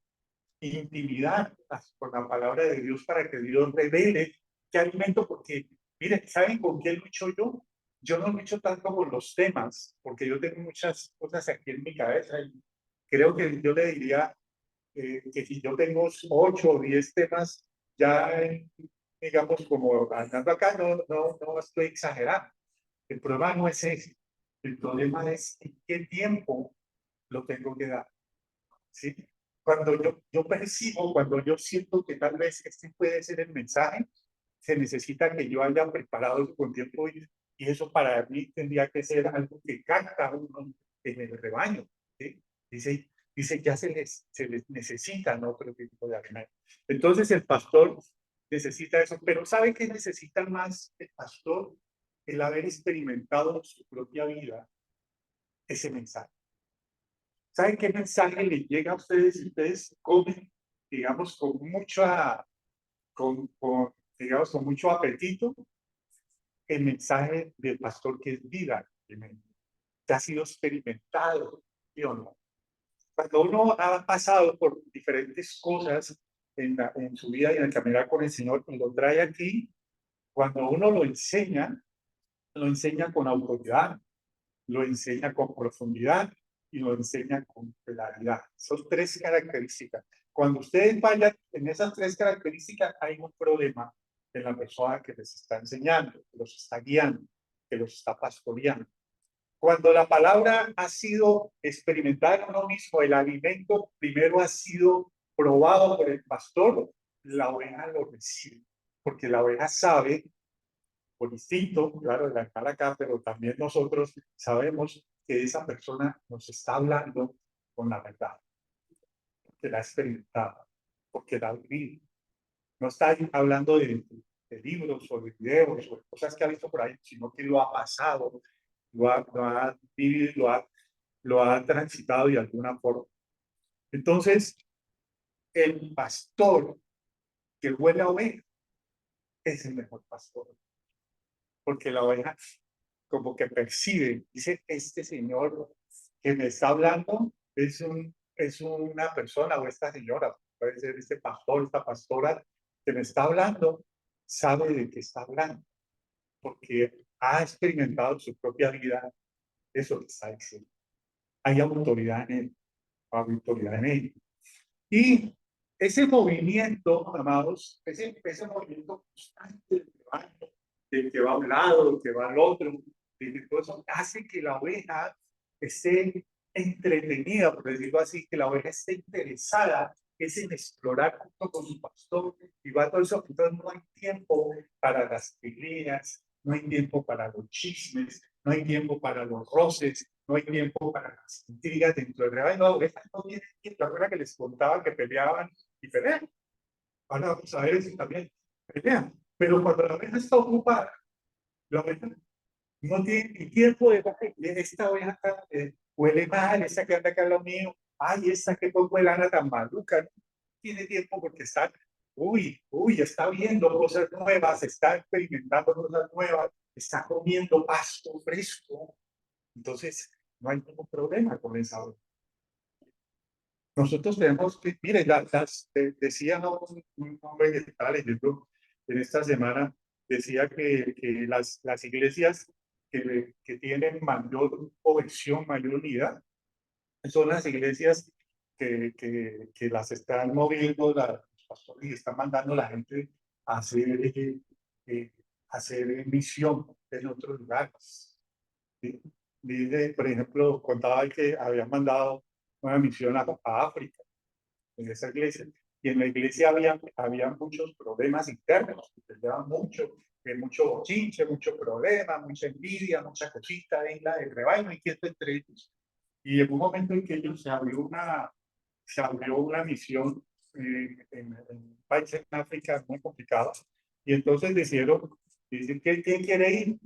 intimidad con la palabra de Dios para que Dios revele qué alimento, porque miren, ¿saben con qué lucho yo? Yo no lucho tanto con los temas, porque yo tengo muchas cosas aquí en mi cabeza y creo que yo le diría que si yo tengo 8 o 10 temas, ya digamos como andando acá, no estoy exagerando. El problema no es ese, el problema es en qué tiempo lo tengo que dar, ¿sí? Cuando yo percibo, cuando yo siento que tal vez este puede ser el mensaje, se necesita que yo haya preparado con tiempo y eso para mí tendría que ser algo que capta uno en el rebaño, ¿sí? Dice ya se les necesita, ¿no? Otro tipo de alimento. Entonces el pastor necesita eso, pero ¿sabe qué necesita más el pastor? El haber experimentado en su propia vida ese mensaje. ¿Saben qué mensaje le llega a ustedes si ustedes comen, digamos, digamos, con mucho apetito? El mensaje del pastor que es vida, que ha sido experimentado, ¿sí o no? Cuando uno ha pasado por diferentes cosas en su vida y en el caminar con el Señor, y lo trae aquí, cuando uno lo enseña con autoridad, lo enseña con profundidad y lo enseña con claridad. Son 3 características. Cuando ustedes vayan en esas 3 características, hay un problema en la persona que les está enseñando, que los está guiando, que los está pastoreando. Cuando la palabra ha sido experimentada en uno mismo, el alimento primero ha sido probado por el pastor, la oveja lo recibe, porque la oveja sabe por instinto, claro, de la acá, pero también nosotros sabemos que esa persona nos está hablando con la verdad, porque la ha experimentado, porque la ha vivido. No está hablando de libros o de videos o de cosas que ha visto por ahí, sino que lo ha pasado, lo ha vivido, lo ha transitado de alguna forma. Entonces, el pastor que huele a oveja es el mejor pastor, porque la oveja como que percibe, dice, este señor que me está hablando es una persona o esta señora, puede ser este pastor, esta pastora que me está hablando, sabe de qué está hablando, porque ha experimentado en su propia vida eso que está diciendo. Hay autoridad en él, hay autoridad en él. Y ese movimiento, amados, ese movimiento constante del que va a un lado, del que va al otro, todo eso hace que la oveja esté entretenida, por decirlo así, que la oveja esté interesada es en explorar junto con su pastor y va todo eso. Entonces no hay tiempo para las peleas, no hay tiempo para los chismes, no hay tiempo para los roces, no hay tiempo para las intrigas dentro del rebaño. La oveja no tiene tiempo. La verdad que les contaba que peleaban y pelean. Ahora vamos a ver si también pelean. Pero cuando la oveja está ocupada, la oveja no tiene ni tiempo de esta oveja huele mal, esa que anda acá a lo mío, ay, esa que pongo el ana tan maluca, no tiene tiempo porque está, está viendo cosas nuevas, está experimentando cosas nuevas, está comiendo pasto fresco, entonces no hay ningún problema con esa oveja. Nosotros tenemos que, mire, decía un vegetal leyendo en esta semana, decía que las iglesias que tienen mayor cohesión, mayor unidad, son las iglesias que las están moviendo, los pastores, y están mandando a la gente a hacer misión en otros lugares. ¿Sí? Por ejemplo, contaba que habían mandado una misión a África, en esa iglesia. Y en la iglesia había muchos problemas internos, que peleaban mucho bochinche, mucho problema, mucha envidia, mucha cosita en el rebaño inquieto entre ellos. Y en un momento en que ellos se abrió una misión en un país en África muy complicado, y entonces dicen, ¿quién quiere ir?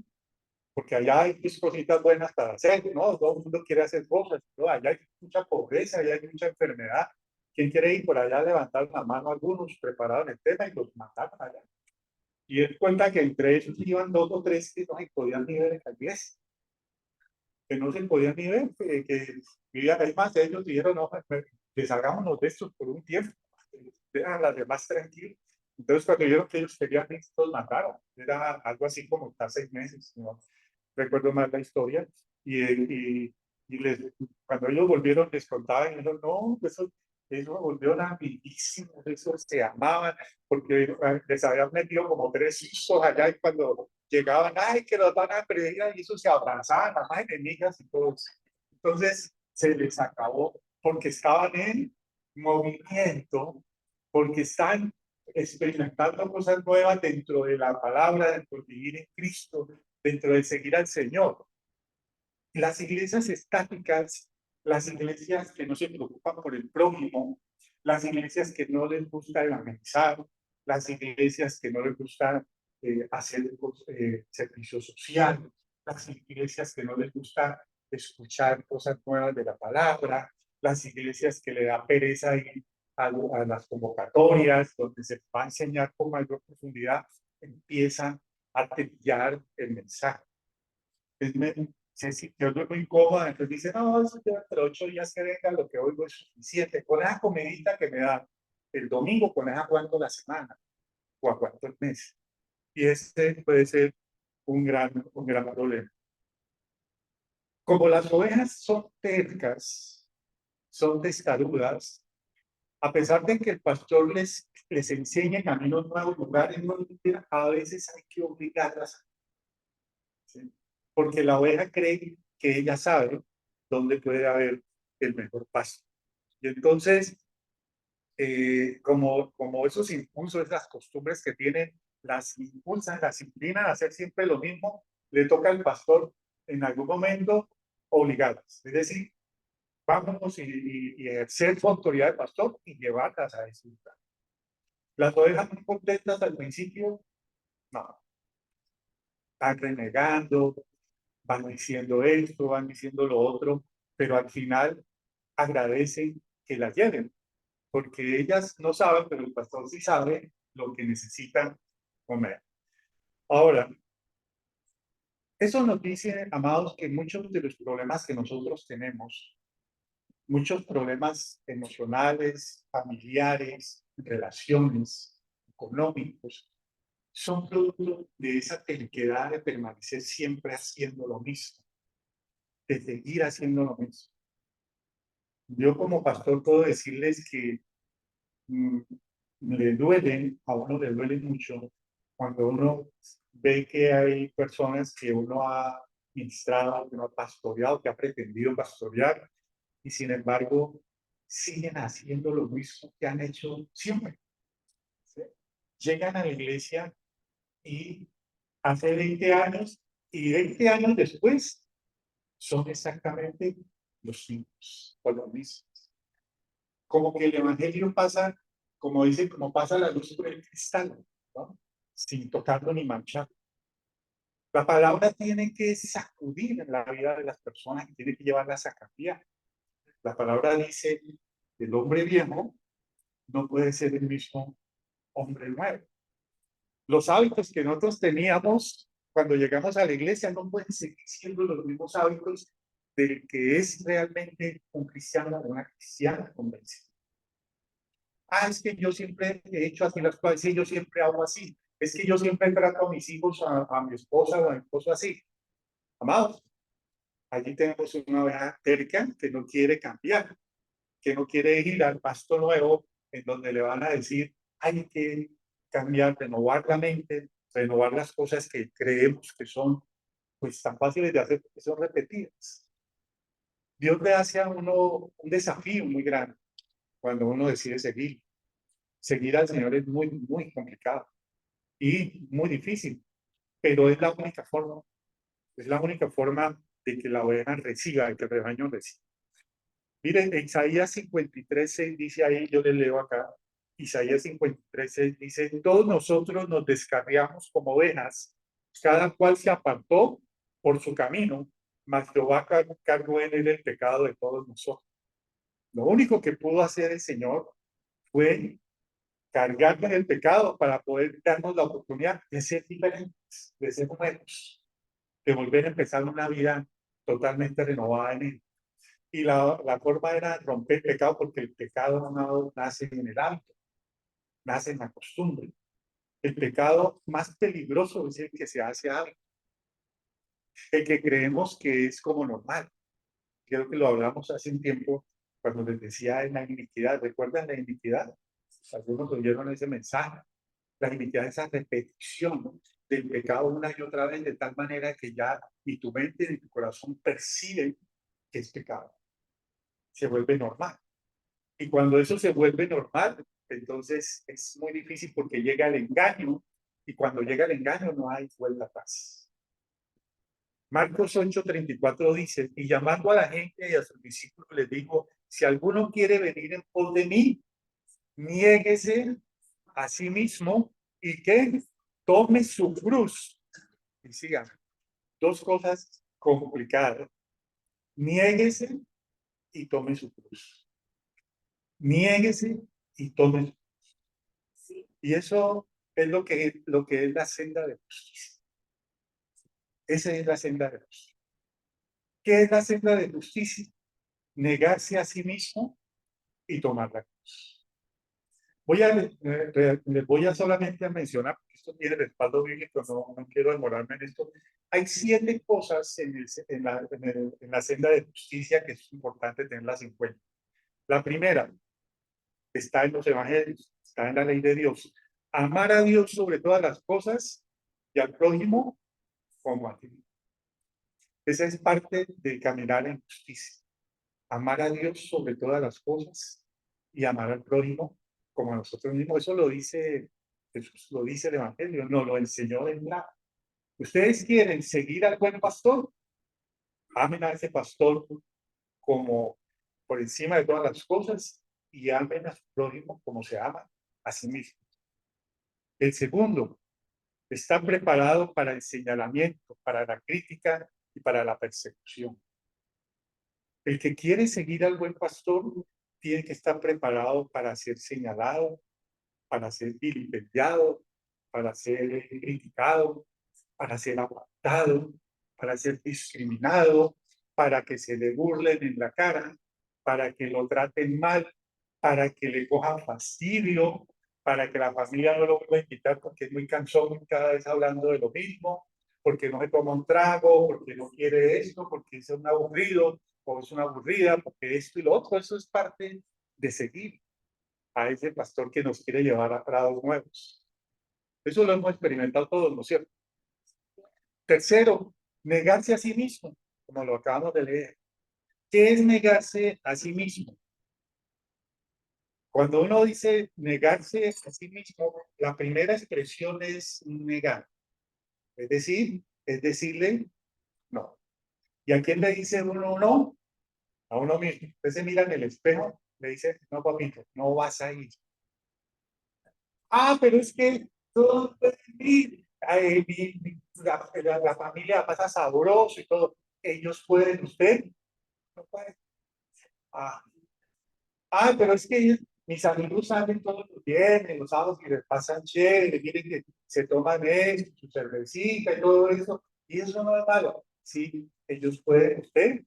Porque allá hay cositas buenas para hacer, ¿no? Todo el mundo quiere hacer cosas, ¿no? Allá hay mucha pobreza, allá hay mucha enfermedad. ¿Quién quiere ir por allá? Levantar la mano algunos preparados en el tema y los mandaron allá. Y él cuenta que entre ellos iban 2 o 3 que no se podían ni ver en la iglesia, que no se podían ni ver, que vivían ahí más. Ellos dijeron, no, deshagámonos de estos por un tiempo, dejan a las demás tranquilos. Entonces, cuando vieron que ellos querían ir, los mataron. Era algo así como cada 6 meses, no recuerdo más la historia. Y cuando ellos volvieron, les contaban, y dijeron, no, eso volvió rapidísimo, eso se amaban, porque les habían metido como 3 hijos allá, y cuando llegaban, ay, que los van a perder, y eso se abrazaban, las más enemigas y todos. Entonces, se les acabó, porque estaban en movimiento, porque están experimentando cosas nuevas dentro de la palabra, dentro de vivir en Cristo, dentro de seguir al Señor. Las iglesias estáticas, las iglesias que no se preocupan por el prójimo, las iglesias que no les gusta evangelizar, las iglesias que no les gusta hacer servicio social, las iglesias que no les gusta escuchar cosas nuevas de la palabra, las iglesias que le da pereza ir a las convocatorias, donde se va a enseñar con mayor profundidad, empiezan a trillar el mensaje. Se sintió muy incómoda, entonces dice, no, eso ya entre 8 días que venga, lo que oigo es suficiente. Con esa comidita que me da el domingo, con esa cuánto la semana, o a cuánto el mes. Y este puede ser un gran problema. Como las ovejas son tercas, son testarudas, a pesar de que el pastor les enseñe caminos nuevos, lugares nuevos, a veces hay que obligarlas. ¿Sí? Porque la oveja cree que ella sabe dónde puede haber el mejor pasto. Y entonces, como esos impulsos, esas costumbres que tienen, las impulsan, las inclinan a hacer siempre lo mismo, le toca al pastor en algún momento obligarlas. Es decir, vámonos y ejercer su autoridad de pastor y llevarlas a ese lugar. Las ovejas muy contentas al principio, no, están renegando, van diciendo esto, van diciendo lo otro, pero al final agradecen que las lleven, porque ellas no saben, pero el pastor sí sabe lo que necesitan comer. Ahora, eso nos dice, amados, que muchos de los problemas que nosotros tenemos, muchos problemas emocionales, familiares, relaciones, económicos, son producto de esa terquedad de permanecer siempre haciendo lo mismo, de seguir haciendo lo mismo. Yo como pastor puedo decirles que a uno le duele mucho cuando uno ve que hay personas que uno ha ministrado, que uno ha pastoreado, que ha pretendido pastorear, y sin embargo siguen haciendo lo mismo que han hecho siempre. ¿Sí? Llegan a la iglesia y hace 20 años, y 20 años después son exactamente los mismos o los mismos. Como que el evangelio pasa, como dicen, como pasa la luz por el cristal, ¿no? Sin tocarlo ni manchar. La palabra tiene que sacudir en la vida de las personas y tiene que llevarlas a cambiar. La palabra dice, el hombre viejo no puede ser el mismo hombre nuevo. Los hábitos que nosotros teníamos cuando llegamos a la iglesia no pueden seguir siendo los mismos hábitos del que es realmente un cristiano o una cristiana convencida. Es que yo siempre he hecho así las cosas, sí, yo siempre hago así. Es que yo siempre trato a mis hijos, a mi esposa o a mi esposo así. Amados, allí tenemos una oveja terca que no quiere cambiar, que no quiere ir al pasto nuevo en donde le van a decir, hay que cambiar, renovar la mente, renovar las cosas que creemos que son pues tan fáciles de hacer porque son repetidas. Dios le hace a uno un desafío muy grande cuando uno decide seguir. Seguir al Señor es muy, muy complicado y muy difícil, pero es la única forma de que la oveja reciba, de que el rebaño reciba. Miren, Isaías 53:6 dice ahí, yo les leo acá, Isaías 53:6 dice, todos nosotros nos descarriamos como ovejas, cada cual se apartó por su camino, mas Jehová cargó en él el pecado de todos nosotros. Lo único que pudo hacer el Señor fue cargarnos el pecado para poder darnos la oportunidad de ser diferentes, de ser nuevos, de volver a empezar una vida totalmente renovada en Él. Y la forma era romper el pecado, porque el pecado no nace en el hábito, nace en la costumbre. El pecado más peligroso es el que se hace hábito, el que creemos que es como normal. Creo que lo hablamos hace un tiempo cuando les decía en la iniquidad. ¿Recuerdan la iniquidad? Algunos oyeron ese mensaje. La iniquidad es esa repetición, ¿no?, del pecado una y otra vez, de tal manera que ya ni tu mente ni tu corazón perciben que es pecado. Se vuelve normal. Y cuando eso se vuelve normal, entonces es muy difícil, porque llega el engaño, y cuando llega el engaño no hay vuelta atrás. Marcos 8:34 dice: y llamando a la gente y a sus discípulos les dijo: si alguno quiere venir en pos de mí, niéguese a sí mismo y que tome su cruz y siga. Dos cosas complicadas: niéguese y tome su cruz. Niéguese y tome su cruz. Y eso es lo que es la senda de justicia. Esa es la senda de justicia. ¿Qué es la senda de justicia? Negarse a sí mismo y tomar la cruz. Les voy a solamente a mencionar, porque esto tiene respaldo bíblico, no quiero demorarme en esto. Hay 7 cosas en la senda de justicia que es importante tenerlas en cuenta. La primera está en los evangelios, está en la ley de Dios. Amar a Dios sobre todas las cosas y al prójimo como a ti. Esa es parte de caminar en justicia. Amar a Dios sobre todas las cosas y amar al prójimo como a nosotros mismos. Eso lo dice Jesús, lo dice el Evangelio, no lo enseñó de nada. ¿Ustedes quieren seguir al buen pastor? Amen a ese pastor como por encima de todas las cosas, y amen a su prójimo como se ama a sí mismo. El segundo, está preparado para el señalamiento, para la crítica y para la persecución. El que quiere seguir al buen pastor tiene que estar preparado para ser señalado, para ser vilipendiado, para ser criticado, para ser apartado, para ser discriminado, para que se le burlen en la cara, para que lo traten mal, para que le cojan fastidio, para que la familia no lo vuelva a invitar porque es muy cansón cada vez hablando de lo mismo, porque no se toma un trago, porque no quiere esto, porque es un aburrido o es una aburrida, porque esto y lo otro. Eso es parte de seguir a ese pastor que nos quiere llevar a prados nuevos. Eso lo hemos experimentado todos, ¿no es cierto? Tercero, negarse a sí mismo, como lo acabamos de leer. ¿Qué es negarse a sí mismo? Cuando uno dice negarse a sí mismo, la primera expresión es negar. Es decir, es decirle no. ¿Y a quién le dice uno no? A uno mismo. Usted se mira en el espejo, le dice: no, papito, no vas a ir. Ah, pero es que todo puede ir. Ay, la familia pasa sabroso y todo. Ellos pueden, usted no puede. Ah, pero es que mis amigos salen todos los viernes, los sábados, y les pasan chévere, miren que se toman esto, su cervecita y todo eso, y eso no es malo. Sí, ellos pueden, usted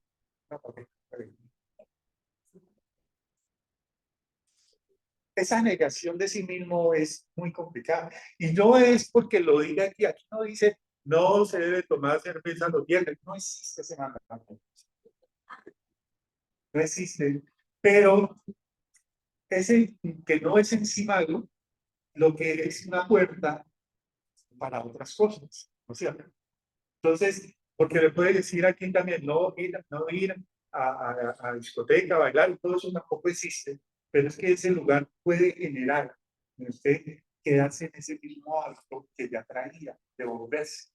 no puede. Esa negación de sí mismo es muy complicada. Y no es porque lo diga aquí no dice: no se debe tomar cerveza los viernes. No existe ese mandamiento. No existe. Pero ese que no es en sí malo, lo que es una puerta para otras cosas, ¿no es cierto? Entonces, porque le puede decir aquí también: no ir a discoteca, a bailar, y todo eso tampoco existe, pero es que ese lugar puede generar en usted quedarse en ese mismo hábito que ya traía, de volverse.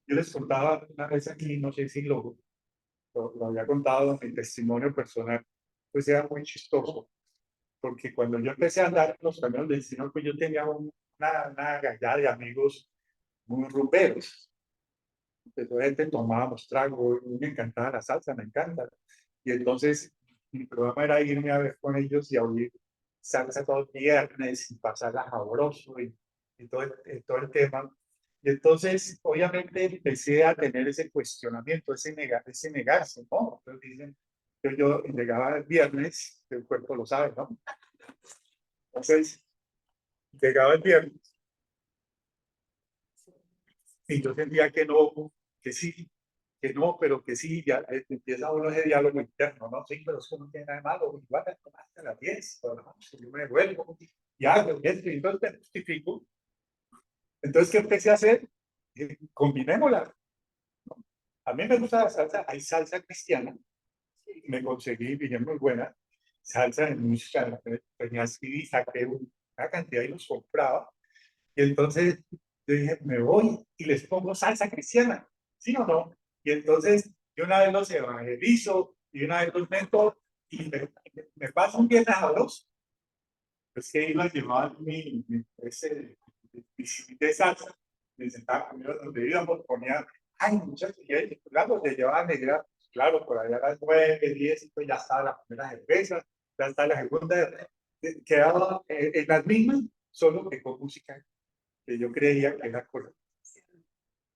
Yo les contaba una vez aquí, no sé si lo había contado en mi testimonio personal, pues era muy chistoso, porque cuando yo empecé a andar en los caminos de destino, pues yo tenía una gallada de amigos muy rumberos. Pues gente tomábamos trago, y me encantaba la salsa, me encanta. Y entonces Mi programa era irme a ver con ellos y a oír salsa todos los viernes y pasarla sabroso y todo el tema. Y entonces, obviamente, empecé a tener ese cuestionamiento, ese negarse, ¿no? Entonces dicen, yo llegaba el viernes, el cuerpo lo sabe, ¿no? Entonces, llegaba el viernes y yo sentía que no, que sí, que no, pero que sí, ya empieza uno ese diálogo interno, ¿no? Sí, pero eso no tiene nada de malo, igual hasta las 10, pero no, si yo me vuelvo y hago esto, y entonces me justifico. Entonces, ¿qué empecé a hacer? Combinémosla. A mí me gusta la salsa, hay salsa cristiana, me conseguí, dije, muy buena, salsa de música, tenía CD, saqué una cantidad y los compraba, y entonces yo dije, me voy y les pongo salsa cristiana, ¿sí o no? Y entonces yo una vez los evangelizo y una vez los meto y me paso un bien sabroso. Es que iba a llevar mi CD de salsa, me sentaba conmigo donde íbamos, ponía, ay, muchachos, y claro, le llevaba negra, claro, por allá a las 9, 10, pues ya estaba la primera cerveza, ya estaba la segunda, quedaba en las mismas, solo que con música que yo creía que era correcta.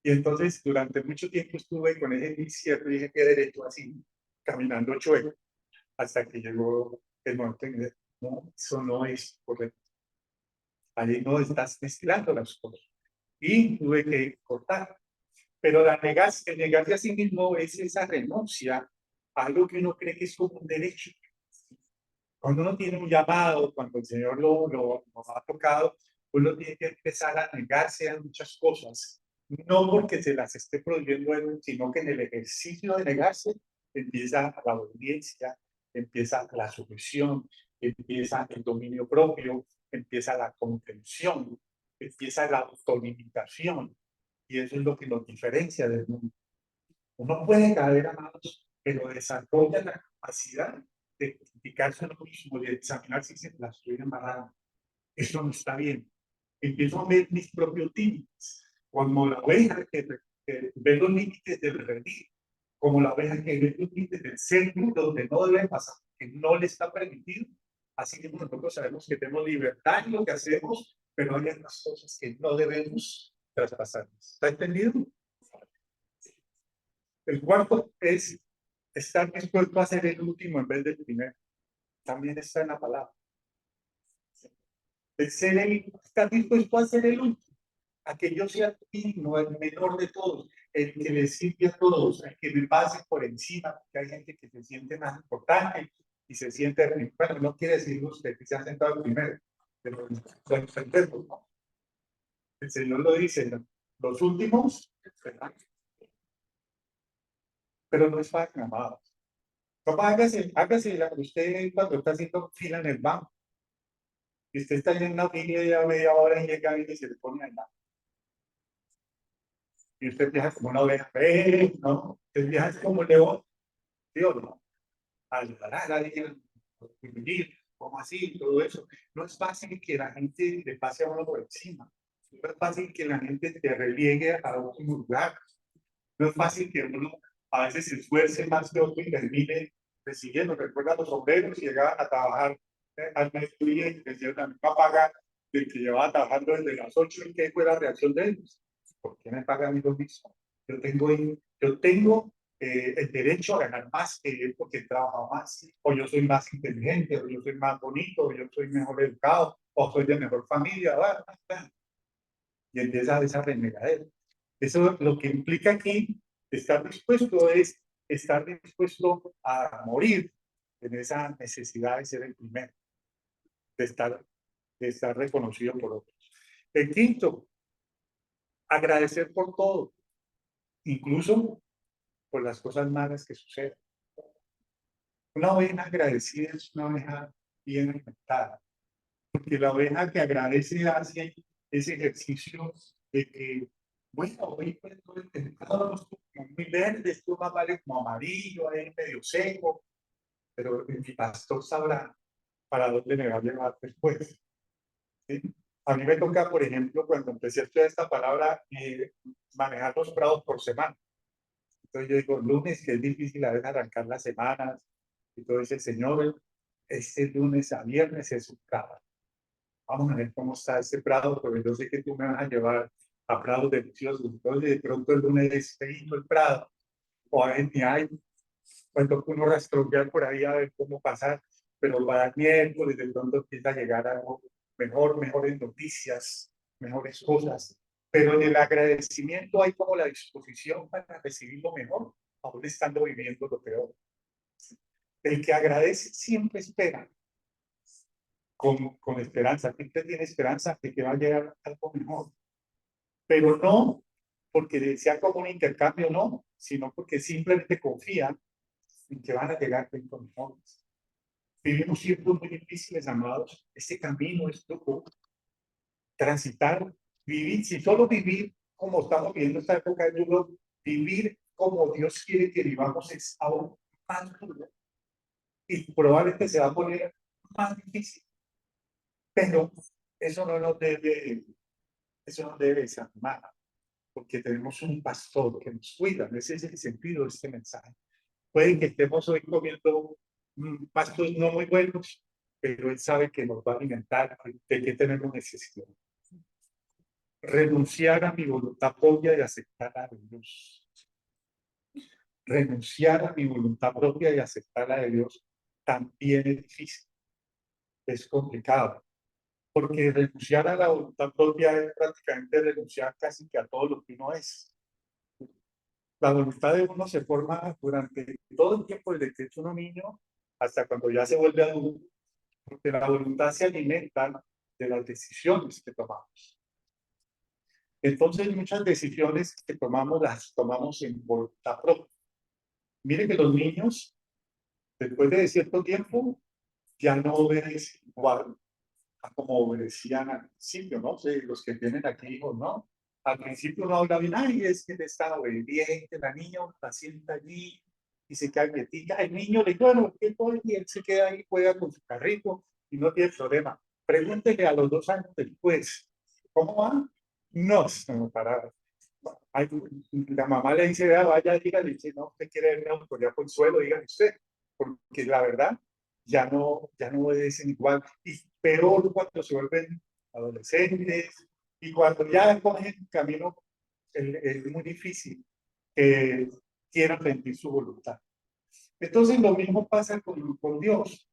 Y entonces durante mucho tiempo estuve con ese incierto y dije que derecho así, caminando chueco, hasta que llegó el momento en que no, eso no es correcto. Allí no estás mezclando las cosas. Y tuve que cortar. Pero el negarse a sí mismo es esa renuncia a algo que uno cree que es como un derecho. Cuando uno tiene un llamado, cuando el Señor lo ha tocado, uno tiene que empezar a negarse a muchas cosas, no porque se las esté prohibiendo él, sino que en el ejercicio de negarse empieza la obediencia, empieza la sumisión, empieza el dominio propio, empieza la comprensión, empieza la autolimitación, y eso es lo que nos diferencia del mundo. Uno puede caer, amados, pero desarrolla la capacidad de criticarse a uno mismo, de examinar si se la estoy embarrando. Eso no está bien. Empiezo a ver mis propios límites, como la oveja que ve los límites del redil, como la oveja que ve los límites del centro donde no debe pasar, que no le está permitido. Así que nosotros sabemos que tenemos libertad en lo que hacemos, pero hay otras cosas que no debemos traspasar. ¿Está entendido? El cuarto es estar dispuesto a ser el último en vez del primero. También está en la palabra. Estar dispuesto a ser el último, a que yo sea el digno, el menor de todos, el que le sirve a todos, el que me pase por encima, porque hay gente que se siente más importante y se siente, bueno, no quiere decir usted que se ha sentado primero, pero lo entendemos, ¿no? El Señor lo dice, ¿no? Los últimos, ¿verdad? Pero no es fácil, amados. ¿Cómo hágase usted cuando está haciendo fila en el banco? Y usted está en una fila de media hora y llega y se le pone allá. Y usted viaja como una oveja, ¿no? Usted viaja como un león, ¿sí o no? Ayudar a alguien, vivir, como así, todo eso. No es fácil que la gente le pase a uno por encima. No es fácil que la gente te reliegue a último lugar. No es fácil que uno a veces se esfuerce más que otro y termine persiguiendo. Recuerda, los obreros llegaban a trabajar al mediodía y decían a mi papá de que llevaba trabajando desde las 8 y qué fue la reacción de ellos. ¿Por qué me pagan a mí lo mismo? Yo tengo el derecho a ganar más que él porque trabajo más, o yo soy más inteligente, o yo soy más bonito, o yo soy mejor educado, o soy de mejor familia, y empieza esa renegadera. Eso lo que implica aquí, estar dispuesto es estar dispuesto a morir en esa necesidad de ser el primero, de estar reconocido por otros. El quinto, agradecer por todo, incluso por las cosas malas que suceden. Una oveja agradecida es una oveja bien alimentada, porque la oveja que agradece hace ese ejercicio de que, bueno, hoy pues todo el pescado estuvo muy verde, estuvo más vale como amarillo, ahí medio seco, pero mi pastor sabrá para dónde me va a llevar después. ¿Sí? A mí me toca, por ejemplo, cuando empecé a estudiar esta palabra, manejar los prados por semana. Entonces yo digo, lunes, que es difícil a veces arrancar las semanas, Entonces, Señor, este lunes a viernes es un prado. Vamos a ver cómo está este prado, porque yo sé que tú me vas a llevar a prados deliciosos. Entonces, de pronto el lunes es feíto el prado, o a ver, ni hay, cuando uno rastrear por ahí a ver cómo pasar, pero para el miércoles de pronto empieza a llegar algo mejor, mejores noticias, mejores cosas. Pero en el agradecimiento hay como la disposición para recibir lo mejor, aún estando viviendo lo peor. El que agradece siempre espera, con esperanza, siempre tiene esperanza de que va a llegar algo mejor. Pero no porque sea como un intercambio, no, sino porque simplemente confía en que van a llegar tiempos mejores. Vivimos tiempos muy difíciles, amados. Este camino es duro. Transitar, vivir, si solo vivir como estamos viviendo esta época de duro, vivir como Dios quiere que vivamos es aún más duro. Y probablemente se va a poner más difícil. Pero eso no nos debe, eso no debe desanimar, porque tenemos un pastor que nos cuida. Ese es el sentido de este mensaje. Puede que estemos hoy comiendo pastos no muy buenos, pero Él sabe que nos va a alimentar, de que tenemos necesidad. Renunciar a mi voluntad propia y aceptar a Dios. Renunciar a mi voluntad propia y aceptar a Dios también es difícil, es complicado, porque renunciar a la voluntad propia es prácticamente renunciar casi que a todo lo que uno es. La voluntad de uno se forma durante todo el tiempo desde que es uno niño hasta cuando ya se vuelve adulto, porque la voluntad se alimenta de las decisiones que tomamos. Entonces, muchas decisiones que tomamos las tomamos en voluntad propia. Miren que los niños, después de cierto tiempo, ya no obedecen igual a como obedecían al principio, ¿no? Sí, los que tienen aquí hijos, ¿no? Al principio no habla bien, ay, es que él está obediente, la niña la sienta allí y se queda quietita. El niño le dice, bueno, ¿qué todo? Y él se queda ahí, juega con su carrito y no tiene problema. Pregúntele a los 2 años después, ¿cómo va? No, no para. Ay, la mamá le dice, vaya, dígale, dice, no, usted quiere ver autoridad consuelo, dígale usted, porque la verdad ya no obedecen igual. Y peor cuando se vuelven adolescentes y cuando ya cogen el camino, es muy difícil que quieran rendir su voluntad. Entonces lo mismo pasa con Dios.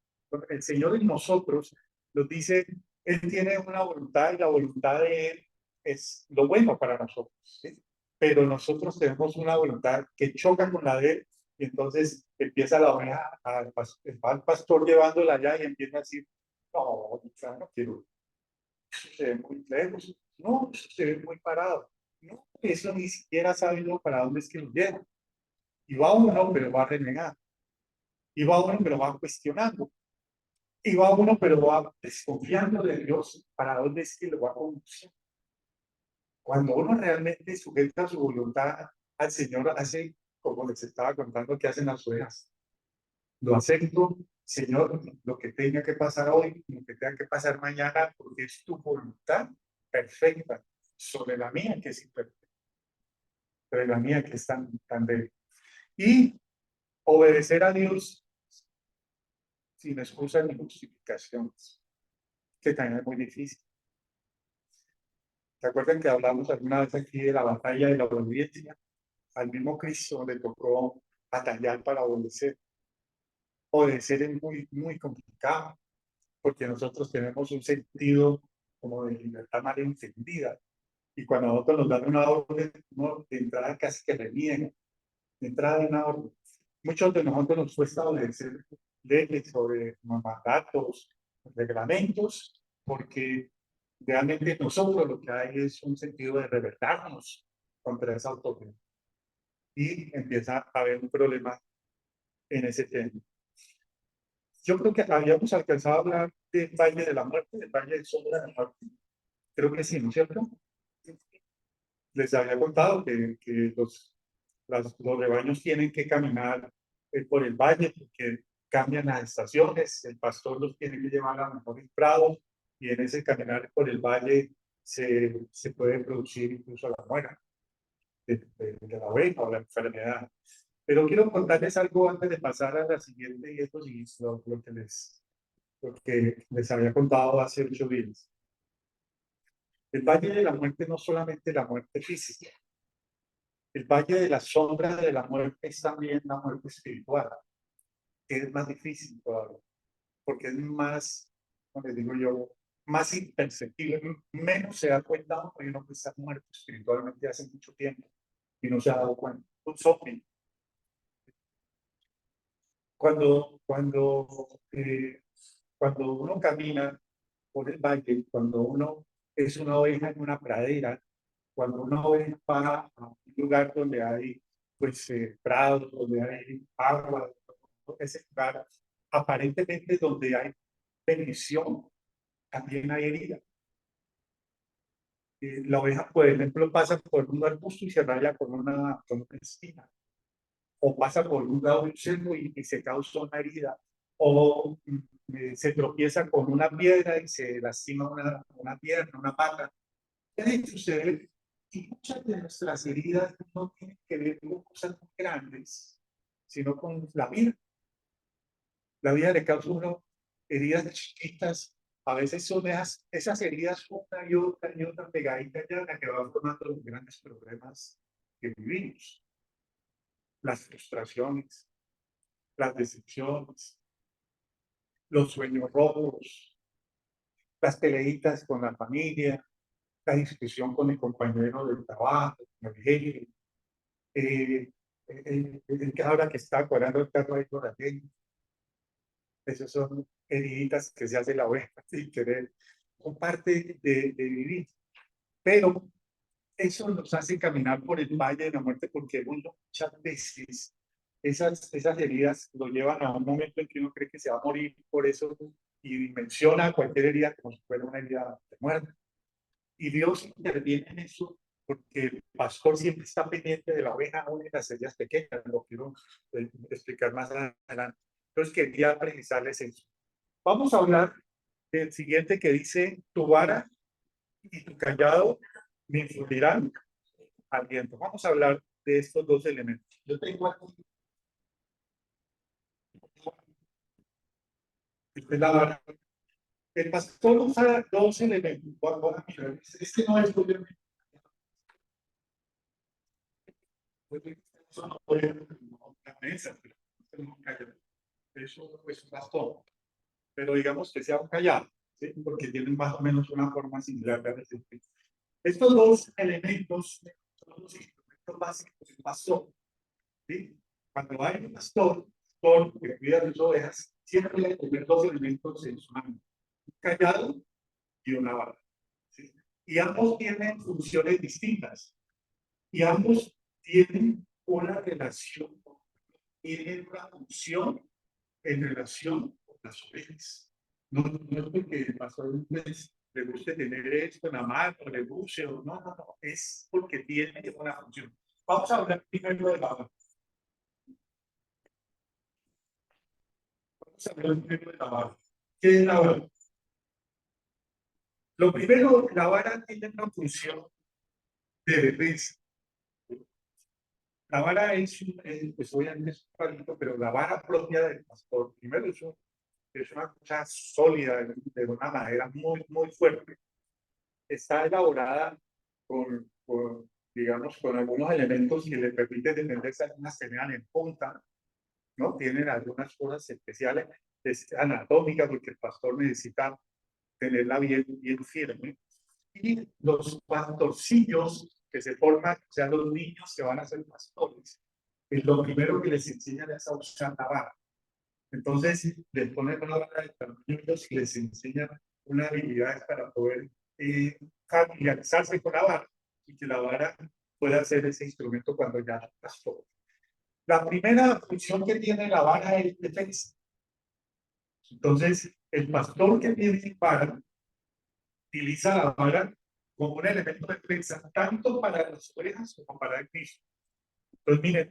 El Señor en nosotros nos dice, Él tiene una voluntad y la voluntad de Él es lo bueno para nosotros, ¿sí? Pero nosotros tenemos una voluntad que choca con la de Él y entonces empieza la oveja, al pastor llevándola allá y empieza a decir, no, ya no quiero, eso se ve muy lejos, no, eso se ve muy parado, no, eso ni siquiera sabe uno para dónde es que nos lleva. Y va uno, pero va a renegar. Y va uno, pero va cuestionando. Y va uno, pero va desconfiando de Dios para dónde es que lo va a conducir. Cuando uno realmente sujeta su voluntad al Señor, hace como les estaba contando que hacen las ovejas. Lo acepto, Señor, lo que tenga que pasar hoy, lo que tenga que pasar mañana, porque es tu voluntad perfecta sobre la mía, que es imperfecta, sobre la mía, que es tan débil. Y obedecer a Dios sin excusas ni justificaciones, que también es muy difícil. ¿Se acuerdan que hablamos alguna vez aquí de la batalla de la obediencia? Al mismo Cristo le tocó batallar para obedecer. Obedecer es muy, muy complicado, porque nosotros tenemos un sentido como de libertad mal entendida. Y cuando a nosotros nos dan una orden, no, de entrada casi que reniega. De entrada de una orden. Muchos de nosotros nos cuesta obedecer leyes sobre mandatos, reglamentos, porque realmente nosotros lo que hay es un sentido de rebelarnos contra esa autoridad. Y empieza a haber un problema en ese tema. Yo creo que habíamos alcanzado a hablar del Valle de la Muerte, del Valle de Sombra de la Muerte. Creo que sí, ¿no es cierto? Les había contado que los rebaños tienen que caminar por el valle porque cambian las estaciones, el pastor los tiene que llevar a mejores prados y en ese caminar por el valle se puede producir incluso la muerte de la oveja o la enfermedad. Pero quiero contarles algo antes de pasar a la siguiente, y esto sí es lo que les había contado hace 8 días. El valle de la muerte no solamente la muerte física, el valle de la sombra de la muerte es también la muerte espiritual, que es más difícil todavía, porque es más, como les digo yo, más imperceptible, menos se da cuenta uno que está muerto espiritualmente hace mucho tiempo y no se ha dado cuenta. Un zombie. Cuando uno camina por el valle, cuando uno es una oveja en una pradera, cuando una oveja va a un lugar donde hay pues prados, donde hay agua, ese lugar aparentemente donde hay bendición, también hay herida. La oveja, por ejemplo, pasa por un arbusto y se raya con una espina, o pasa por un lado de un cerro y se causa una herida, o se tropieza con una piedra y se lastima una pierna, una pata. Puede suceder, y muchas de nuestras heridas no tienen que ver con cosas muy grandes, sino con la vida. La vida le causa uno heridas chiquitas, a veces son esas heridas una y otra pegaditas ya la que van formando los grandes problemas que vivimos. Las frustraciones, las decepciones, los sueños rojos, las peleitas con la familia, la discusión con el compañero del trabajo, con el jefe, el que ahora que está cuadrando el perro ahí por aquí. Esas son heriditas que se hace la oveja sin querer, son parte de vivir. Pero eso nos hace caminar por el valle de la muerte porque muchas veces esas heridas lo llevan a un momento en que uno cree que se va a morir por eso y menciona cualquier herida como si fuera una herida de muerte. Y Dios interviene en eso porque el pastor siempre está pendiente de la oveja aún en las heridas pequeñas. Lo quiero explicar más adelante. Entonces quería precisarles eso. Vamos a hablar del siguiente que dice, tu vara y tu callado me infundirán aliento. Vamos a hablar de estos dos elementos. Yo tengo aquí esta es la vara. El pastor usa dos elementos. Vamos a mirar. Este no es obviamente. Eso no puede una mesa, pero eso es un bastón. Pero digamos que sea un callado, ¿sí? Porque tienen más o menos una forma similar de resistir. Estos dos elementos son los instrumentos básicos del pastor. ¿Sí? Cuando hay un pastor que cuida de sus ovejas, siempre hay que tener dos elementos en su mano, un callado y una vara. ¿Sí? Y ambos tienen funciones distintas. Y ambos tienen una relación, tienen una función en relación con las ovejas. No es porque el pastor le guste tener esto en la mano, le guste, no, es porque tiene una función. Vamos a hablar primero de la vara. Vamos a hablar primero de la vara. ¿Qué es la vara? Lo primero, la vara tiene una función de defensa. La vara pues obviamente es un palito, pero la vara propia del pastor, primero es una cosa sólida, de una madera muy fuerte. Está elaborada digamos, con algunos elementos que le permiten defenderse, algunas tenían en punta, ¿no? Tienen algunas cosas especiales, anatómicas, porque el pastor necesita tenerla bien firme. Y los pastorcillos que se forman, o sea, los niños que van a ser pastores, lo primero que les enseñan es a usar la vara. Entonces, les ponen una vara de tornillos y les enseñan unas habilidades para poder familiarizarse con la vara y que la vara pueda ser ese instrumento cuando ya es pastor. La primera función que tiene la vara es defensa. Entonces, el pastor que tiene vara utiliza la vara como un elemento de defensa, tanto para las ovejas como para el mismo. Entonces, miren,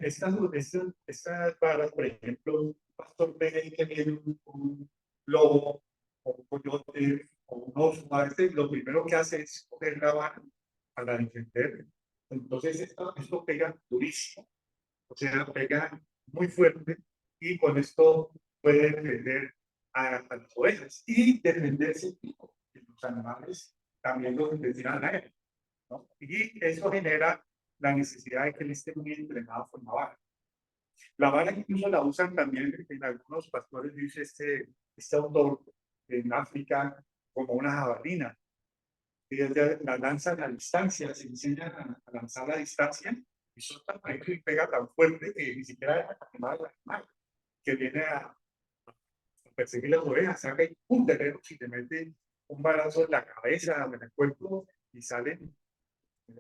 estas varas, por ejemplo, un pastor ve que viene un lobo o un coyote o un oso, lo primero que hace es coger la vara para defender. Entonces, esto pega durísimo. O sea, pega muy fuerte y con esto puede defender a las ovejas y defenderse de los animales también los defenderán a él, ¿no? Y eso genera la necesidad de que él esté muy entrenado con la vara. La vara incluso la usan también en algunos pastores, dice este autor, en África, como una jabalina. Ellos la lanzan a distancia, se enseñan a lanzar a distancia y soltan ahí y pega tan fuerte que ni siquiera deja caminar al animal, que viene a perseguir las ovejas, saca y un terreno y te mete un balazo en la cabeza o en el cuerpo y salen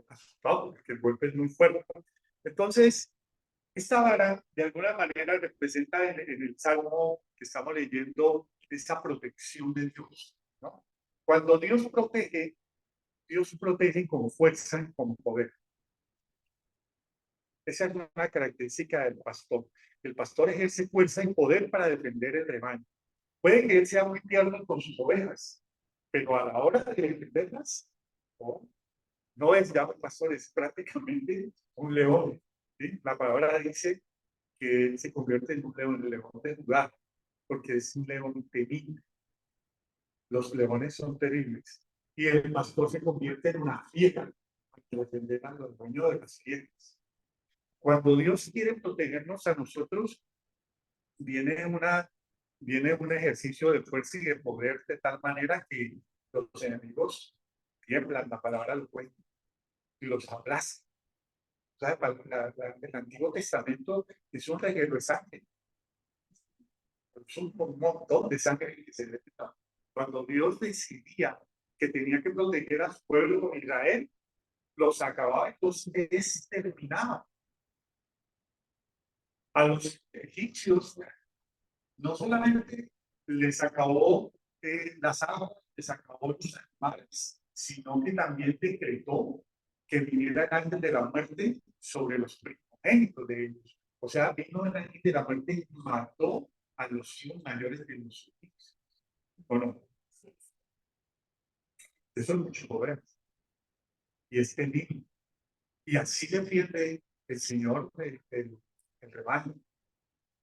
asustados porque el golpe es muy fuerte. Entonces, esta vara de alguna manera representa en el salmo que estamos leyendo esa protección de Dios, ¿no? Cuando Dios protege con fuerza y con poder. Esa es una característica del pastor. El pastor ejerce fuerza y poder para defender el rebaño. Puede que él sea muy tierno con sus ovejas, pero a la hora de defenderlas, no es ya un pastor, es prácticamente un león. ¿Sí? La palabra dice que él se convierte en un león, el león de Judá, porque es un león temible. Los leones son terribles. Y el pastor se convierte en una fiera para defender a los dueños de las fieras. Cuando Dios quiere protegernos a nosotros, viene un ejercicio de fuerza y de poder de tal manera que los enemigos tiemblan, la palabra lo cuenta, y los aplasta. O sea, el Antiguo Testamento es un reguero de sangre. Es un montón de sangre que se derrama. Cuando Dios decidía que tenía que proteger a su pueblo Israel, los acababa y los exterminaba. A los egipcios no solamente les acabó las aguas, les acabó los animales, sino que también decretó que viniera el ángel de la muerte sobre los primogénitos de ellos. O sea, vino el ángel de la muerte y mató a los hijos mayores de los hijos. Bueno, eso es mucho poder. Y es temible. Y así defiende el Señor el rebaño.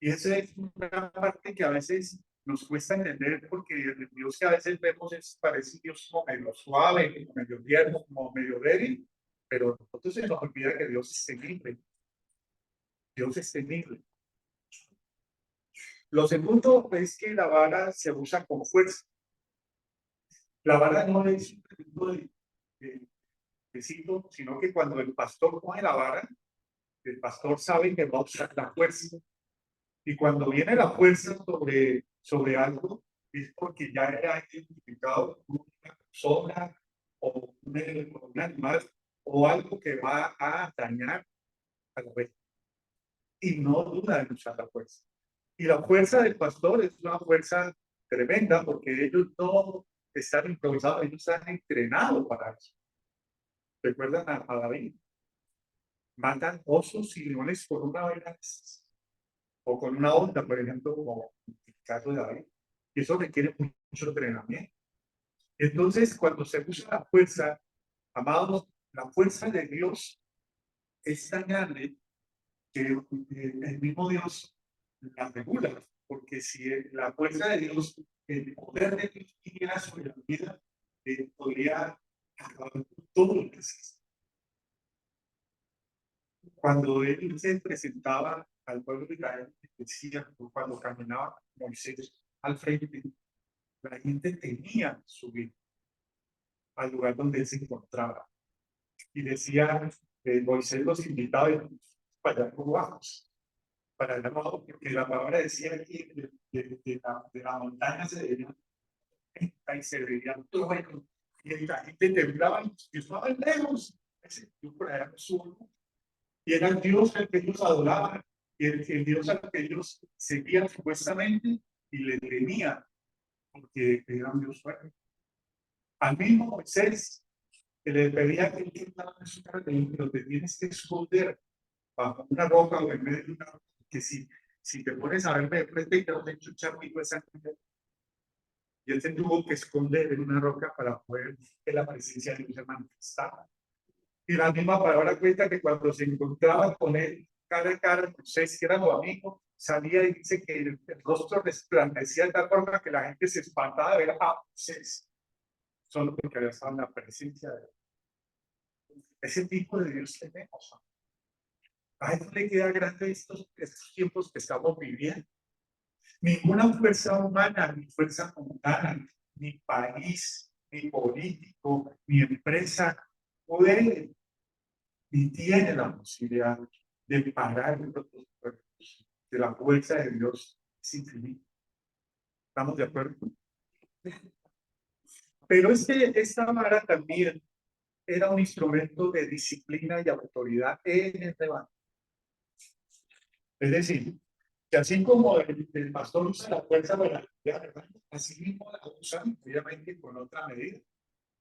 Y esa es una parte que a veces nos cuesta entender porque el Dios que a veces vemos parece un Dios como medio suave, como medio tierno, como medio débil, pero nosotros se nos olvida que Dios es temible. Dios es temible. Lo segundo es que la vara se usa con fuerza. La vara no es un tipo de signo, sino que cuando el pastor coge la vara, el pastor sabe que va a usar la fuerza. Y cuando viene la fuerza sobre algo, es porque ya era identificado como una persona o un animal o algo que va a dañar a la oveja. Y no duda en usar la fuerza. Y la fuerza del pastor es una fuerza tremenda porque ellos no están improvisados, ellos están entrenados para eso. ¿Recuerdan a David? Matan osos y leones por una vaina o con una onda, por ejemplo, como el caso de David. Y eso requiere mucho entrenamiento. Entonces, cuando se usa la fuerza, amados, la fuerza de Dios es tan grande que el mismo Dios la regula. Porque si la fuerza de Dios, el poder de Dios viniera sobre la vida, podría acabar con todo lo que existe. Cuando él se presentaba al pueblo de Israel, decía, cuando caminaba Moisés al frente, la gente temía subir al lugar donde él se encontraba. Y decía, Moisés los invitaba para allá por bajos, para allá abajo, porque la palabra decía que de la montaña se veía y se veían truenos, y la gente temblaba y estaban lejos. Yo por allá me subo. Y era el Dios al que ellos adoraban, y el Dios al que ellos seguían supuestamente y le temían, porque era un Dios fuerte. Al mismo Moisés, que le pedía que él estaba en su jardín, pero te tienes que esconder bajo una roca o en medio de una roca, que si te pones a verme de frente y te vas a enchuchar muy pesante. Y él se tuvo que esconder en una roca para poder que la presencia de Dios se manifestara. Y la misma palabra cuenta que cuando se encontraba con él, cara a cara, no sé si era su amigo, salía y dice que el rostro resplandecía de tal forma que la gente se espantaba de ver a Moisés, solo porque había estado en la presencia de ese tipo de Dios tenemos. A él no le queda grande estos tiempos que estamos viviendo. Ninguna fuerza humana, ni fuerza mundana, ni país, ni político, ni empresa puede ni tiene la posibilidad de parar los cuerpos, de la fuerza de Dios es infinita. ¿Estamos de acuerdo? Pero es que esta vara también era un instrumento de disciplina y autoridad en el rebaño. Es decir, que así como el pastor usa la fuerza para el rebaño, así mismo la usan, obviamente, con otra medida,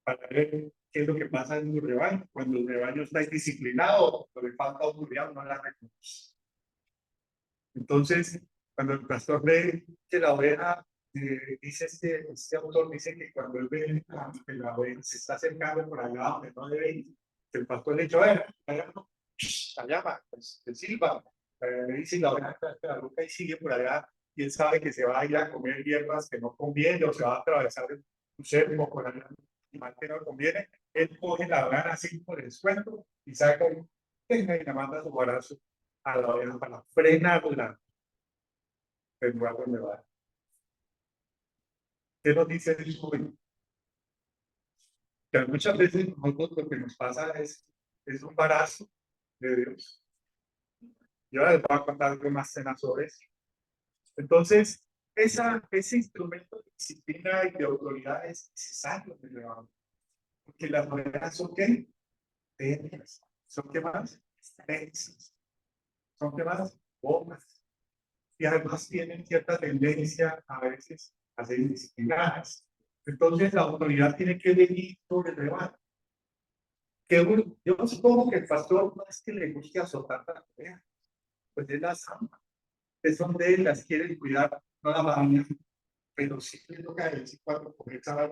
para ver qué es lo que pasa en un rebaño. Cuando el rebaño está indisciplinado, lo que falta autoridad no la reconoce. Entonces, cuando el pastor ve que la oveja, dice este autor, dice que cuando él ve que la oveja se está acercando por allá donde no debe ir, el pastor le dice, allá va, pues, el silba, le dice la oveja la boca y sigue por allá, y él sabe que se va a ir a comer hierbas que no conviene, o se va a atravesar un cerco con algún animal que no conviene, él coge la oveja así por el descuento y saca y la manda su brazo a la oveja para frenarla del lugar donde va. ¿Qué nos dice eso hoy? Que muchas veces nosotros lo que nos pasa es un embarazo de Dios. Yo ahora les voy a contar algo más tenaz sobre eso. Entonces, ese instrumento de disciplina y de autoridad es necesario en el rebaño. Porque las ovejas son ¿qué? Tenias. ¿Son qué más? Densas. ¿Son qué más? Bomas. Y además tienen cierta tendencia a veces a ser indisciplinadas. Entonces la autoridad tiene que venir sobre el rebaño. Yo supongo que el pastor no es que le guste azotar a la oveja, pues él las ama. Es donde él las quiere cuidar, no la baña, pero sí le toca a él cuando comienza a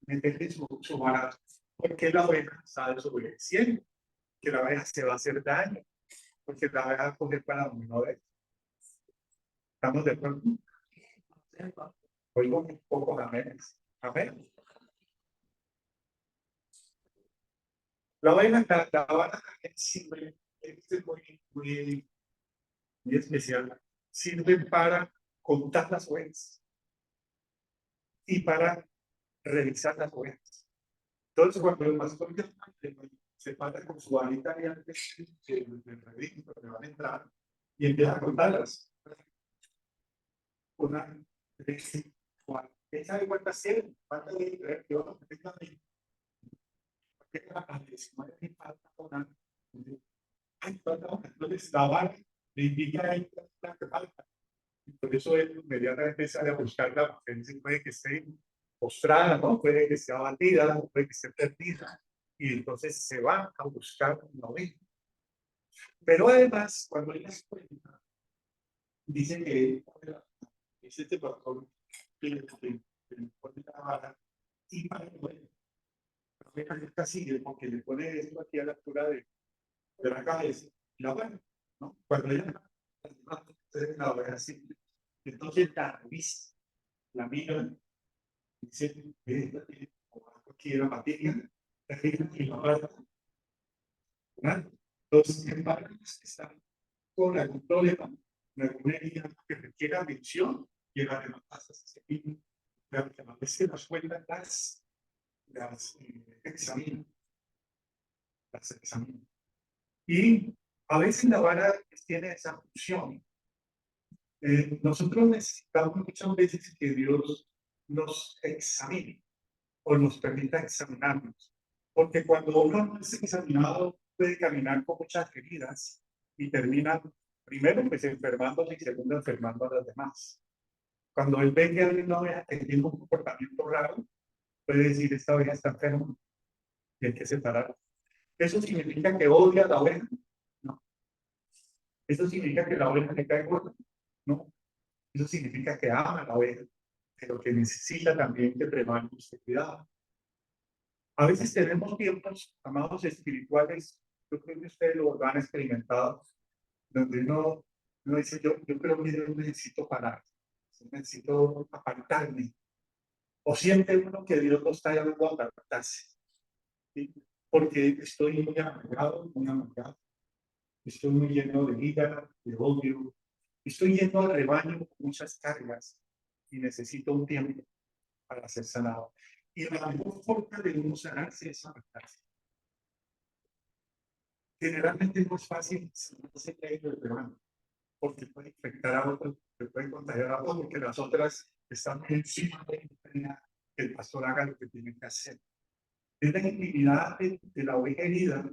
meterle su barato, porque la oveja está desobedeciendo, que la oveja se va a hacer daño, porque la oveja va a coger para donde no ve. ¿Estamos de acuerdo? Oigo un poco amén. Amén. La oveja, la vara sirve, es muy especial, sirve para contar las ovejas y para revisar las ovejas. Entonces, cuando el pastor se para con su varita y antes del redito, que van a entrar y empieza a contarlas. Una, tres, cuatro. Esa de cuántas series, cuántas de que vamos a empezar ahí. Porque a 19 falta una. Ay, falta una. Entonces, la vara le indica a él la que falta. Y por eso él inmediatamente sale a buscarla, porque él puede que esté postrada, ¿no? Puede que esté abatida, puede que esté perdida. Y entonces se va a buscar una oveja. Pero además, cuando ella se cuenta, dice que dice este pastor que le pone la vara y para la oveja nunca sigue porque le pone esto aquí a la altura de la cabeza y la oveja, ¿no? Cuando ella la oveja sigue. Entonces la revisa, la mira, dice, aquí era materia, y la vara. Los embarazos están con algún problema, alguna herida que requiere atención, y la demás a veces nos cuentan las examinan, las examinan. Y a veces la vara tiene esa función. Nosotros necesitamos muchas veces que Dios nos examine o nos permita examinarnos. Porque cuando uno no es examinado, puede caminar con muchas heridas y termina, primero, pues enfermándose y segundo, enfermando a los demás. Cuando él ve que alguien no oveja teniendo un comportamiento raro, puede decir, esta oveja está enferma y hay que separarla. ¿Eso significa que odia a la oveja? No. ¿Eso significa que la oveja le cae gorda? No. Eso significa que ama a la oveja, pero que necesita también que prevale usted cuidado. A veces tenemos tiempos, amados espirituales, yo creo que ustedes lo han experimentado, donde uno dice, yo creo que yo necesito parar, necesito apartarme. O siente uno que Dios lo está llamando a apartarse, ¿sí? Porque estoy muy amargado, estoy muy lleno de ira, de odio, estoy lleno de rebaño con muchas cargas y necesito un tiempo para ser sanado. Y la mejor forma de uno sanarse es apartarse. Generalmente no es fácil sanarse del rebaño, porque puede infectar a otros, puede contagiar a otros, porque las otras están encima de que el pastor haga lo que tiene que hacer. Es la intimidad de la oveja herida,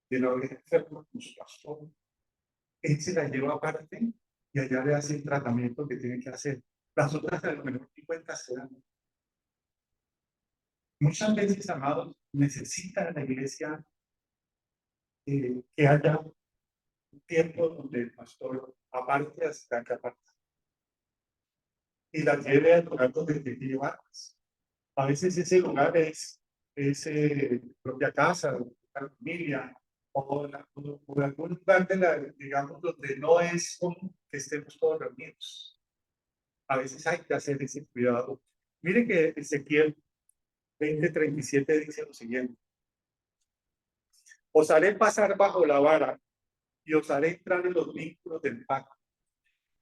de la oveja enferma con su pastor. Él se la lleva aparte y allá le hace el tratamiento que tiene que hacer. Las otras a lo mejor ni cuenta se dan. Muchas veces, amados, necesita la iglesia que haya un tiempo donde el pastor aparte hasta que aparte y la lleve al lugar donde tiene que llevarlas. A veces ese lugar es propia casa, la familia, o algún lugar de la, digamos, donde no es común que estemos todos reunidos. A veces hay que hacer ese cuidado. Mire que Ezequiel 20:37 dice lo siguiente: os haré pasar bajo la vara y os haré entrar en los vínculos del pacto.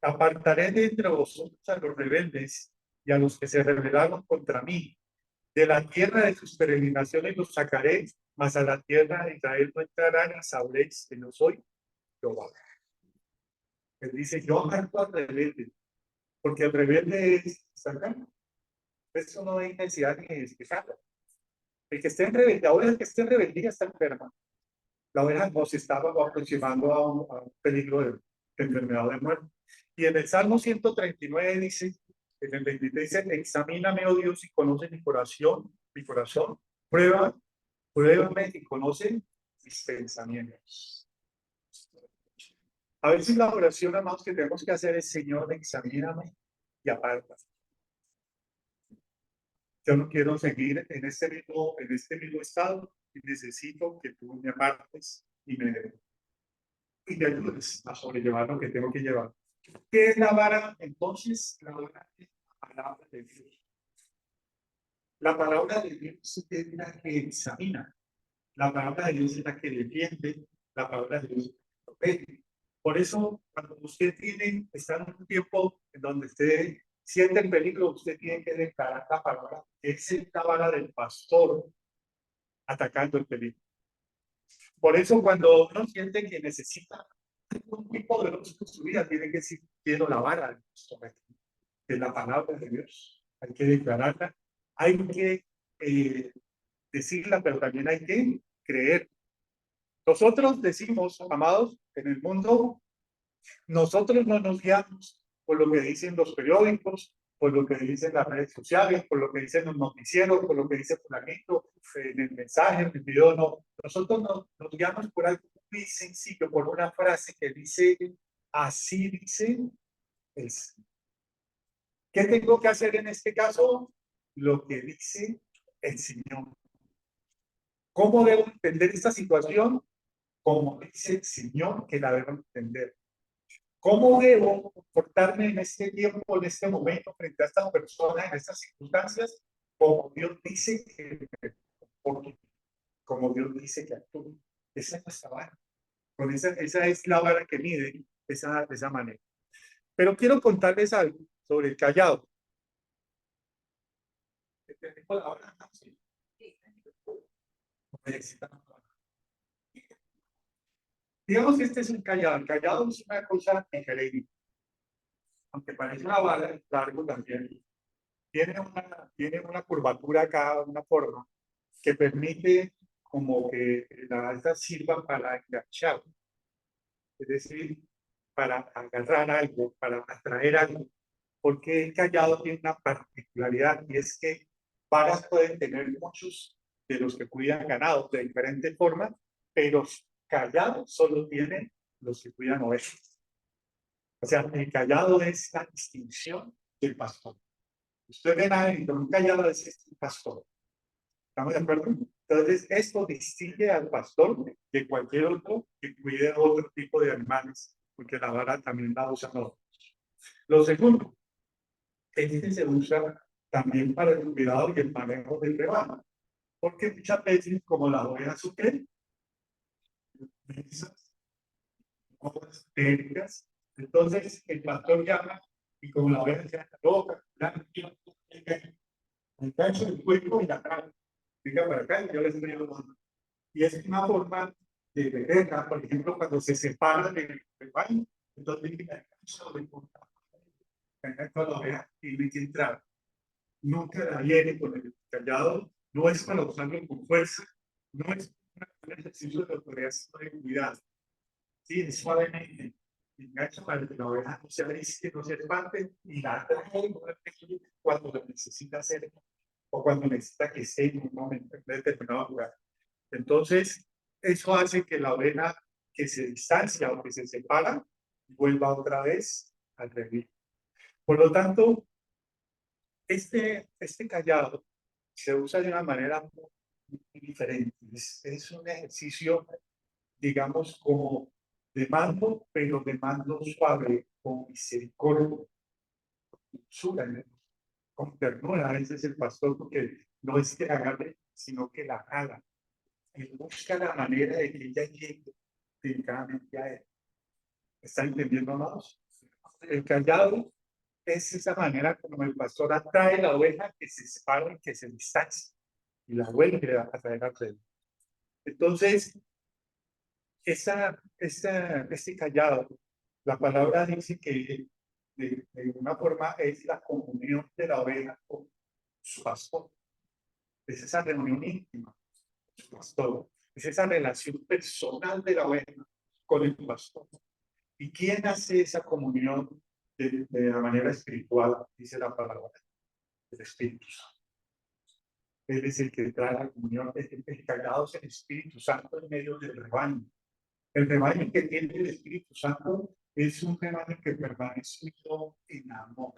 Apartaré de entre vosotros a los rebeldes y a los que se rebelaron contra mí. De la tierra de sus peregrinaciones los sacaré, mas a la tierra de Israel no entrarán, y sabréis que yo soy Jehová. Él dice, yo aparto al rebelde, porque el rebelde es sacar. Eso no hay necesidad ni de explicarlo. El que esté en rebeldía, ahora el que esté en rebeldía está enferma. La oveja no se estaba aproximando a un peligro de enfermedad de muerte. Y en el Salmo 139 dice, en el 23 dice, examíname, oh Dios, y conoce mi corazón, pruébame y conoce mis pensamientos. A veces la oración, amados, que tenemos que hacer es, Señor, examíname y aparta. Yo no quiero seguir en este mismo estado y necesito que tú me apartes y me ayudes a sobrellevar lo que tengo que llevar. ¿Qué es la vara? Entonces, la vara es la palabra de Dios. La palabra de Dios es la que examina. La palabra de Dios es la que defiende. La palabra de Dios protege. Por eso, cuando usted está en un tiempo en donde usted siente el peligro, usted tiene que declarar la palabra. Esa es la vara del pastor atacando el peligro. Por eso, cuando uno siente que necesita un muy poderoso en su vida, tiene que decir, quiero la vara del pastor, que es la palabra de Dios. Hay que declararla, hay que decirla, pero también hay que creer. Nosotros decimos, amados, en el mundo, nosotros no nos guiamos por lo que dicen los periódicos, por lo que dicen las redes sociales, por lo que dicen los noticieros, por lo que dice fulanito en el mensaje, en el video, no. Nosotros nos guiamos por algo muy sencillo, por una frase que dice, así dice el Señor. ¿Qué tengo que hacer en este caso? Lo que dice el Señor. ¿Cómo debo entender esta situación? Como dice el Señor que la debo entender. ¿Cómo debo comportarme en este tiempo, en este momento, frente a esta persona, en estas circunstancias? Como Dios dice que me comporte, como Dios dice que actúe. Esa es nuestra vara. Esa es la vara que mide de esa manera. Pero quiero contarles algo sobre el callado. Digamos que este es un callado. El callado es una cosa diferente. Aunque parece una vara, largo también. Tiene una curvatura acá, una forma, que permite como que la alta sirva para enganchar. Es decir, para agarrar algo, para atraer algo. Porque el callado tiene una particularidad y es que varas pueden tener muchos de los que cuidan ganado de diferentes formas, pero callados solo tienen los que cuidan ovejas. O sea, el callado es la distinción del pastor. Usted ven a alguien con un callado, es un pastor. ¿Estamos de acuerdo? Entonces, esto distingue al pastor de cualquier otro que cuide otro tipo de animales porque la vara también la usan los. Lo segundo, este se usa también para el cuidado y el manejo del rebaño, porque muchas veces, como las ovejas sufren, cosas técnicas, entonces el pastor llama y como la oveja se anda loca, el gancho del cuerpo y la cara, venga para acá y yo les estoy hablando. Y es una forma de verla, por ejemplo, cuando se separan del rebaño, entonces el gancho del cuerpo, la oveja tiene que entrar. Nunca la viene con el callado, no es para usarlo con fuerza, no es un ejercicio de autoridad, sino de cuidado. Sí, es suavemente, engancha para que la oveja no se arisque, no se espante y la trae cuando lo necesita hacer o cuando necesita que esté en un momento en determinado lugar. Entonces, eso hace que la oveja que se distancia o que se separa vuelva otra vez al redil. Por lo tanto, este callado se usa de una manera muy diferente. Es un ejercicio, digamos, como de mando, pero de mando suave, con misericordia, con ternura. A veces el pastor, porque no es que agarre, sino que la haga. Él busca la manera de que ella llegue delicadamente a él. ¿Están entendiendo, amados? El callado es esa manera como el pastor atrae la oveja que se separa y que se distancia y la vuelve a traer al rey. Entonces, este callado, la palabra dice que de una forma es la comunión de la oveja con su pastor. Es esa reunión íntima con su pastor. Es esa relación personal de la oveja con el pastor. ¿Y quién hace esa comunión de la manera espiritual? Dice la palabra, el Espíritu Santo. Él es el que trae la comunión, el callado es el Espíritu Santo en medio del rebaño. El rebaño que tiene el Espíritu Santo es un rebaño que permanece unido en amor.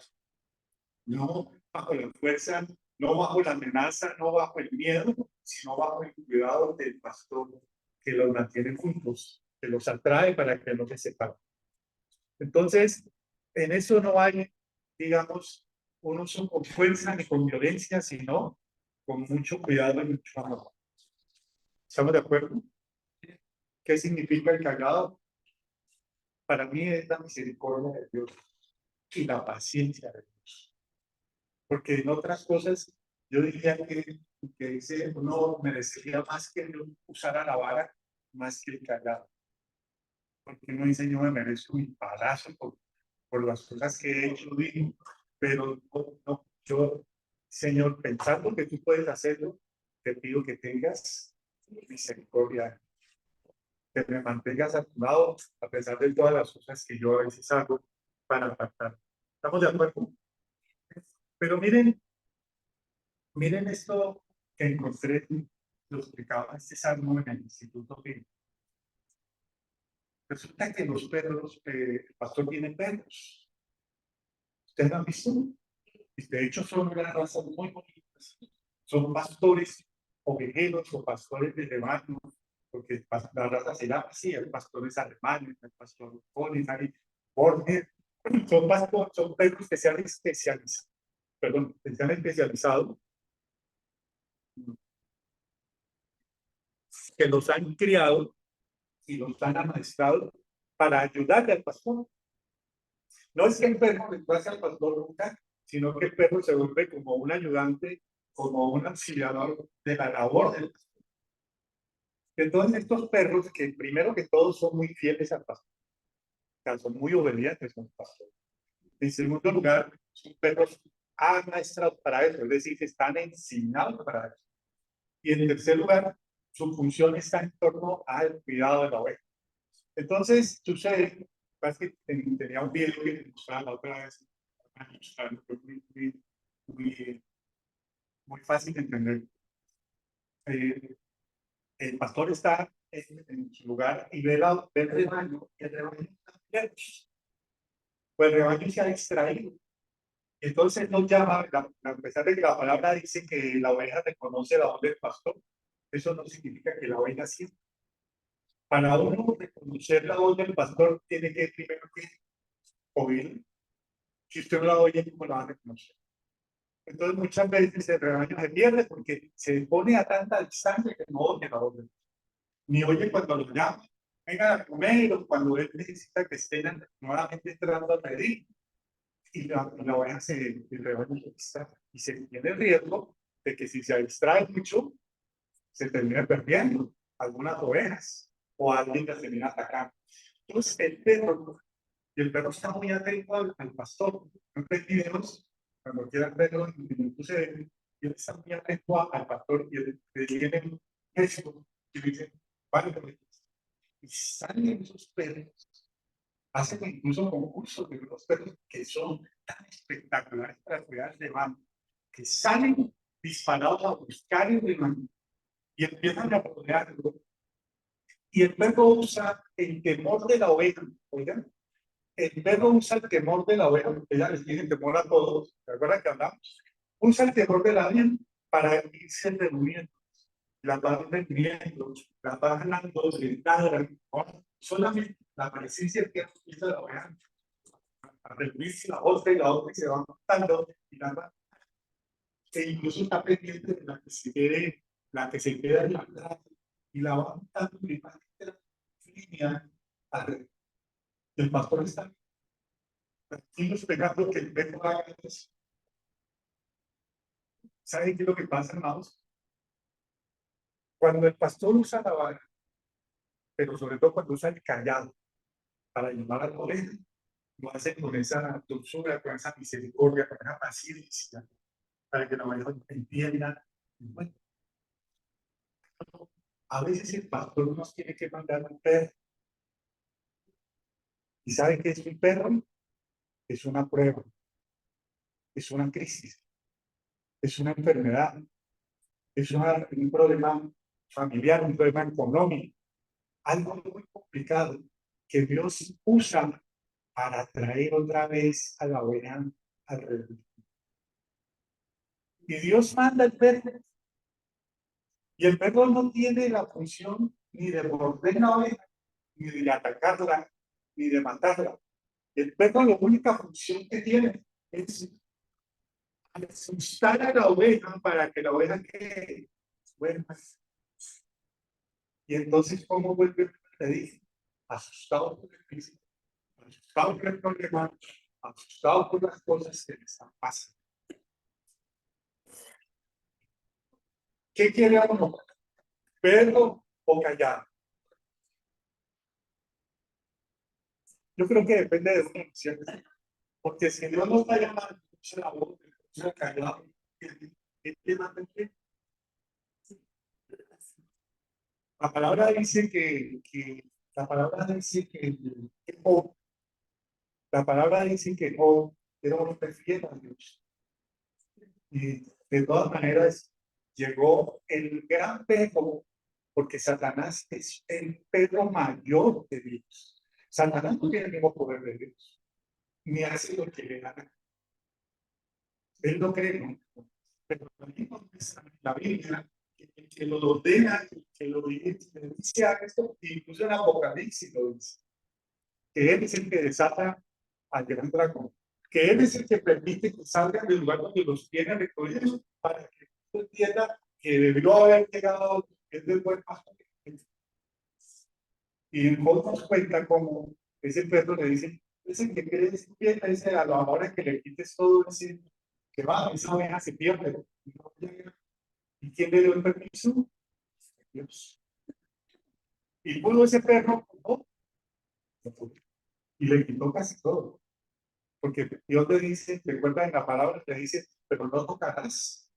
No bajo la fuerza, no bajo la amenaza, no bajo el miedo, sino bajo el cuidado del pastor que los mantiene juntos, que los atrae para que no se separen. Entonces, en eso no hay, digamos, un uso con fuerza ni con violencia, sino con mucho cuidado y mucho amor. ¿Estamos de acuerdo? ¿Qué significa el callado? Para mí es la misericordia de Dios y la paciencia de Dios. Porque en otras cosas, yo diría que dice, uno merecería más que Dios usara la vara, más que el callado. Porque uno dice, yo me merezco un palazo por las cosas que he hecho, pero no, yo, Señor, pensando que tú puedes hacerlo, te pido que tengas misericordia, que me mantengas a tu lado, a pesar de todas las cosas que yo a veces hago para apartar. ¿Estamos de acuerdo? Pero miren esto que encontré, lo explicaba este salmo en el Instituto Bíblico. Resulta que los perros, el pastor tiene perros. ¿Ustedes lo han visto? De hecho, son unas razas muy bonitas. Son pastores ovejeros o pastores de rebaño, porque la raza se llama así, hay pastores alemanes, hay pastores polis, hay border. Son perros que se han especializado, perdón, que se han especializado, que los han criado y los han amaestrado para ayudarle al pastor. No es que el perro le pase al pastor nunca, sino que el perro se vuelve como un ayudante, como un auxiliador de la labor del pastor. Entonces, estos perros, que primero que todos son muy fieles al pastor, o sea, son muy obedientes al pastor. En segundo lugar, son perros amaestrados para eso, es decir, están enseñados para eso. Y en tercer lugar, su función está en torno al cuidado de la oveja. Entonces, sucede, que tenía un video que mostraba la otra vez, muy fácil de entender. El pastor está en su lugar y ve el rebaño, y el rebaño está pues el rebaño se ha distraído. Entonces nos llama, a pesar de que la palabra dice que la oveja reconoce la voz del pastor, eso no significa que la oveja sienta. Para uno reconocer la voz del pastor, tiene que primero que oír. Si usted no la oye, ¿cómo la va a reconocer? Entonces, muchas veces el rebaño se pierde porque se pone a tanta distancia que no oye la voz del pastor. Ni oye cuando lo llama. Vengan a comer, o cuando él necesita que estén nuevamente entrando a pedir. Y la oveja el rebaño se distrae. Y se tiene el riesgo de que si se distrae mucho, se termina perdiendo algunas ovejas o alguien las termina atacando. Entonces, el perro está muy atento al pastor. En los videos, cuando quieran verlo, entonces él está muy atento al pastor y le tiene esto y le dice, vale, y salen esos perros, hacen incluso concursos de los perros que son tan espectaculares para cuidar de mano, que salen disparados a buscar el rebaño y empiezan a rodearlo. Y el perro usa el temor de la oveja. Oigan, el perro usa el temor de la oveja, porque ella les tiene temor a todos. ¿Se acuerdan que hablamos? Usa el temor de la oveja para irse reuniendo. Las van reuniendo, las van ganando, se ladran. Solamente la presencia que utiliza la oveja para reunirse la otra y se van matando. Y la van, e incluso está pendiente de la que se queda en la plaza y la va matando y va a la línea alrededor. El pastor está tranquilo esperando que el perro haga eso. ¿Saben qué es lo que pasa, hermanos? Cuando el pastor usa la vara, pero sobre todo cuando usa el callado para llamar a la oveja, lo hace con esa dulzura, con esa misericordia, con esa paciencia, para que la oveja entienda. Bueno, a veces el pastor nos tiene que mandar un perro. ¿Y saben qué es un perro? Es una prueba, es una crisis, es una enfermedad, es un problema familiar, un problema económico, algo muy complicado que Dios usa para traer otra vez a la oveja alrededor. Y Dios manda el perro. Y el perro no tiene la función ni de morder la oveja, ni de atacarla, ni de matarla. El perro la única función que tiene es asustar a la oveja para que la oveja quede buena. Y entonces, ¿cómo vuelve a decir? Asustado por el físico, asustado por el problema, asustado por las cosas que le están pasando. ¿Qué quiere uno? ¿Perro o callado? Yo creo que depende de uno, ¿cierto? Porque si Dios nos está llamando, se la voz, se callado, ¿qué más entiende? La palabra dice la palabra dice que Job, la palabra dice que Job era un hombre fiel a Dios. Y de todas maneras llegó el gran Pedro, porque Satanás es el Pedro mayor de Dios. Satanás no tiene el mismo poder de Dios, ni hace lo que le da. Él no cree, ¿no? Pero también la Biblia que lo ordena, que lo dice esto, incluso en Apocalipsis lo dice, que él es el que desata al gran dragón, que él es el que permite que salgan del lugar donde los tiene recogidos para que usted entienda que debió haber llegado es del buen pastor. Y en Job nos cuenta como ese perro le dice, ese que crees bien, dice a la hora que le quites todo, dice que va, esa oveja se pierde. ¿Y quién le dio el permiso? Dios. Y pudo ese perro, ¿no? Y le quitó casi todo. Porque Dios le dice, recuerda en la palabra, le dice, pero no tocarás.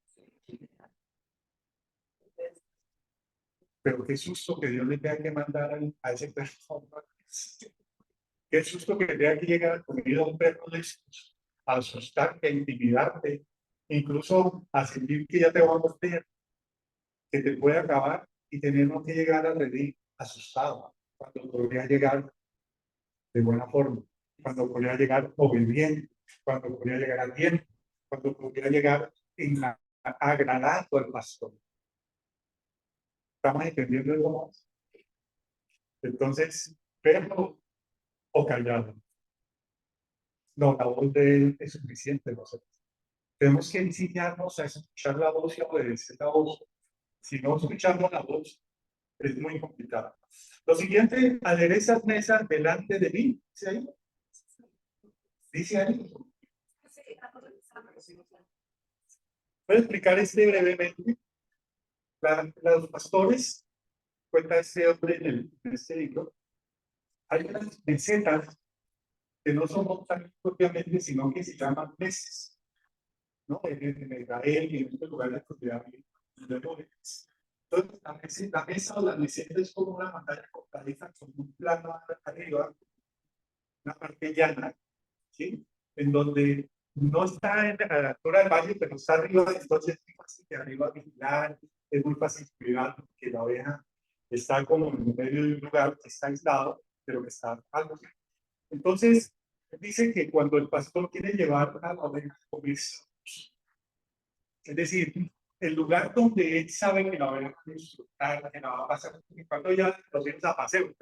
Pero qué susto que Dios le tenga que mandar a ese perro. Qué susto que tenga que llegar a comer a un perro de estos, a asustarte, a intimidarte, incluso a sentir que ya te va a morder, que te puede acabar y tenemos que llegar a reír asustado, cuando podría llegar de buena forma, cuando podría llegar obediente, cuando podría llegar a tiempo, cuando podría llegar agradando al pastor. ¿Estamos entendiendo algo más? Entonces, verlo o callarlo. No, la voz de él es suficiente. Nosotros tenemos que enseñarnos a escuchar la voz y a obedecer la voz. Si no escuchamos la voz, es muy complicado. Lo siguiente, aderezas mesas delante de mí. ¿Dice ahí? Dice ahí. Voy a explicar brevemente. Los pastores, cuenta este hombre en este libro, hay unas mesetas que no son montañas propiamente, sino que se llaman meses, ¿no? En Israel y en otros lugares donde hay meses. Entonces, la mesa o la meseta es como una montaña cortadita con un plano arriba, una parte llana, ¿sí? En donde no está en la altura del valle, pero está arriba, entonces es muy fácil de arriba vigilar, es muy fácil cuidar que la oveja está como en medio de un lugar que está aislado, pero que está algo. Entonces, dice que cuando el pastor quiere llevar a la oveja a comer, es decir, el lugar donde él sabe que la oveja va a disfrutar, que la va a pasar, cuando ya los vienes a paseo,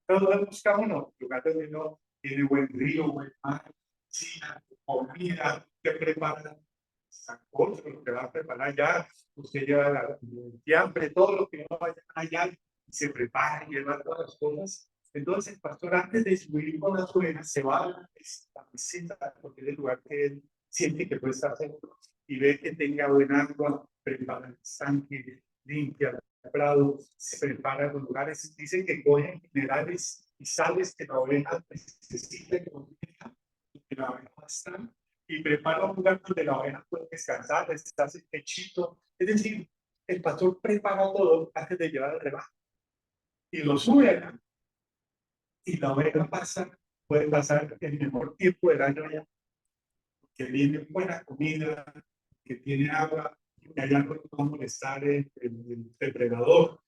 pero busca uno, lugar donde uno tiene buen río, buen mar, cocina, comida, que prepara sancocho, lo que va a preparar ya, usted lleva el fiambre, todo lo que uno vaya allá, y se prepara y lleva todas las cosas. Entonces el pastor, antes de subir con las ovejas, se va a la meseta, porque es el lugar que él siente que puede estar seguro, y ve que tenga buena agua, prepara el estanque, limpia el prado, se prepara los lugares. Dicen que cogen minerales y sales que la oveja necesita y que la oveja va a estar, y prepara un lugar donde la oveja puede descansar, estarse pechito. Es decir, el pastor prepara todo antes de llevar al rebaño y lo sube allá. Y la oveja puede pasar el mejor tiempo del año allá, que viene buena comida, que tiene agua, que allá no va a molestar el depredador,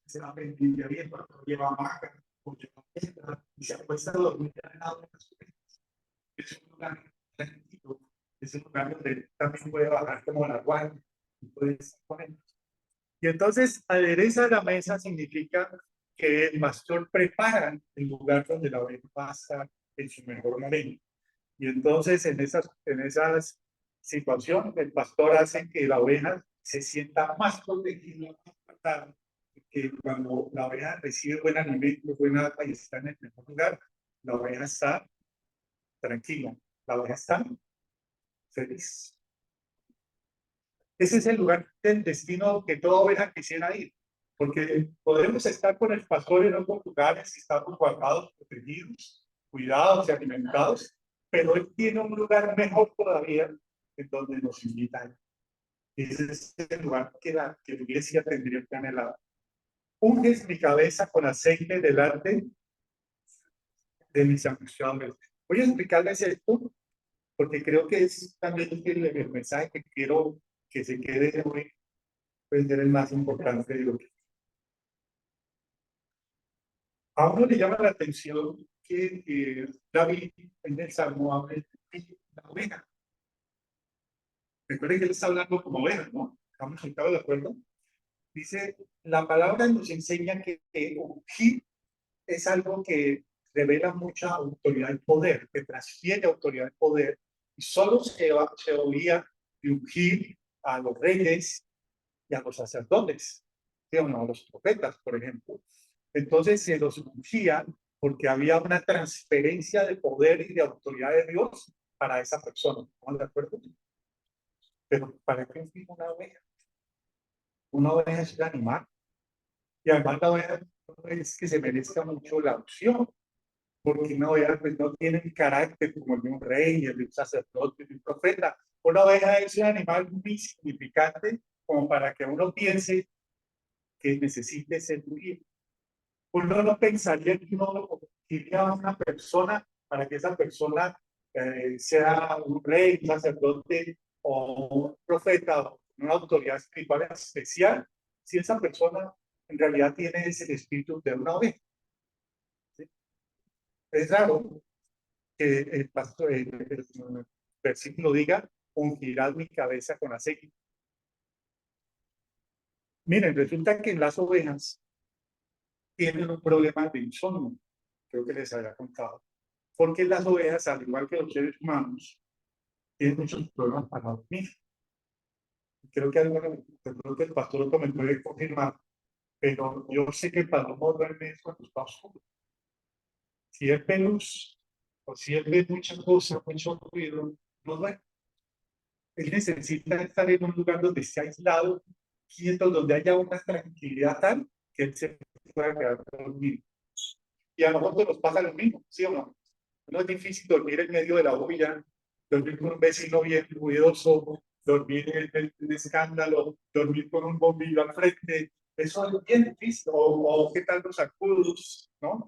se va a venir bien, no lleva maca, no lleva piedra, y se acuesta a dormir al lado de las ovejas. Es un lugar tranquilo, es un lugar donde también puede bajar como la guardia y puede estar con ellos. Y entonces, adereza la mesa significa que el pastor prepara el lugar donde la oveja va a estar en su mejor momento. Y entonces, en esas situaciones, el pastor hace que la oveja se sienta más protegida, más apartada, que cuando la oveja recibe buen alimento, buena agua y está en el mejor lugar, la oveja está tranquila, la oveja está feliz. Ese es el lugar del destino que toda oveja quisiera ir, porque podemos estar con el pastor en otros lugares y estamos guardados, protegidos, cuidados y alimentados, pero él tiene un lugar mejor todavía en donde nos invita. Ese es el lugar que la iglesia tendría que anhelar. Unges mi cabeza con aceite delante de mis angustiados. Voy a explicarles esto porque creo que es también el mensaje que quiero que se quede hoy, puede ser el más importante de lo que. A uno le llama la atención que David en el Salmo habla de la oveja. Recuerden que él está hablando como oveja, ¿no? ¿Estamos de acuerdo? Dice, la palabra nos enseña que ungir es algo que revela mucha autoridad y poder, que transfiere autoridad y poder, y solo se oía de ungir a los reyes y a los sacerdotes, ¿sí o no? A los profetas, por ejemplo. Entonces se los ungía porque había una transferencia de poder y de autoridad de Dios para esa persona. ¿Estamos de acuerdo? Pero ¿para qué ungir una oveja? Una oveja es un animal. Y además la oveja no es que se merezca mucho la unción, porque una oveja pues, no tiene el carácter como el de un rey, el de un sacerdote, de un profeta. Una oveja es un animal muy insignificante como para que uno piense que necesite ser ungido. Uno no pensaría que uno iría a una persona para que esa persona sea un rey, un sacerdote o un profeta o una autoridad espiritual especial, si esa persona en realidad tiene ese espíritu de una oveja. ¿Sí? Es raro que el pastor, el versículo diga, ungirás mi cabeza con aceite. Miren, resulta que en las ovejas tienen un problema de insomnio, creo que les había contado, porque las ovejas, al igual que los seres humanos, tienen muchos problemas para dormir. Creo que el pastor lo me puede confirmar, pero yo sé que para no duerme cuando está oscuro. Si es ve luz, o si él ve muchas cosas, mucho ruido, no duerme. Él necesita estar en un lugar donde esté aislado, quieto, donde haya una tranquilidad tal que él se pueda quedar dormido. Y a nosotros nos pasa lo mismo, ¿sí o no? No es difícil dormir en medio de la bulla, dormir con un vecino bien ruidoso, dormir en el escándalo, dormir con un bombillo al frente. Eso es bien difícil. O qué tal los sacudos, ¿no?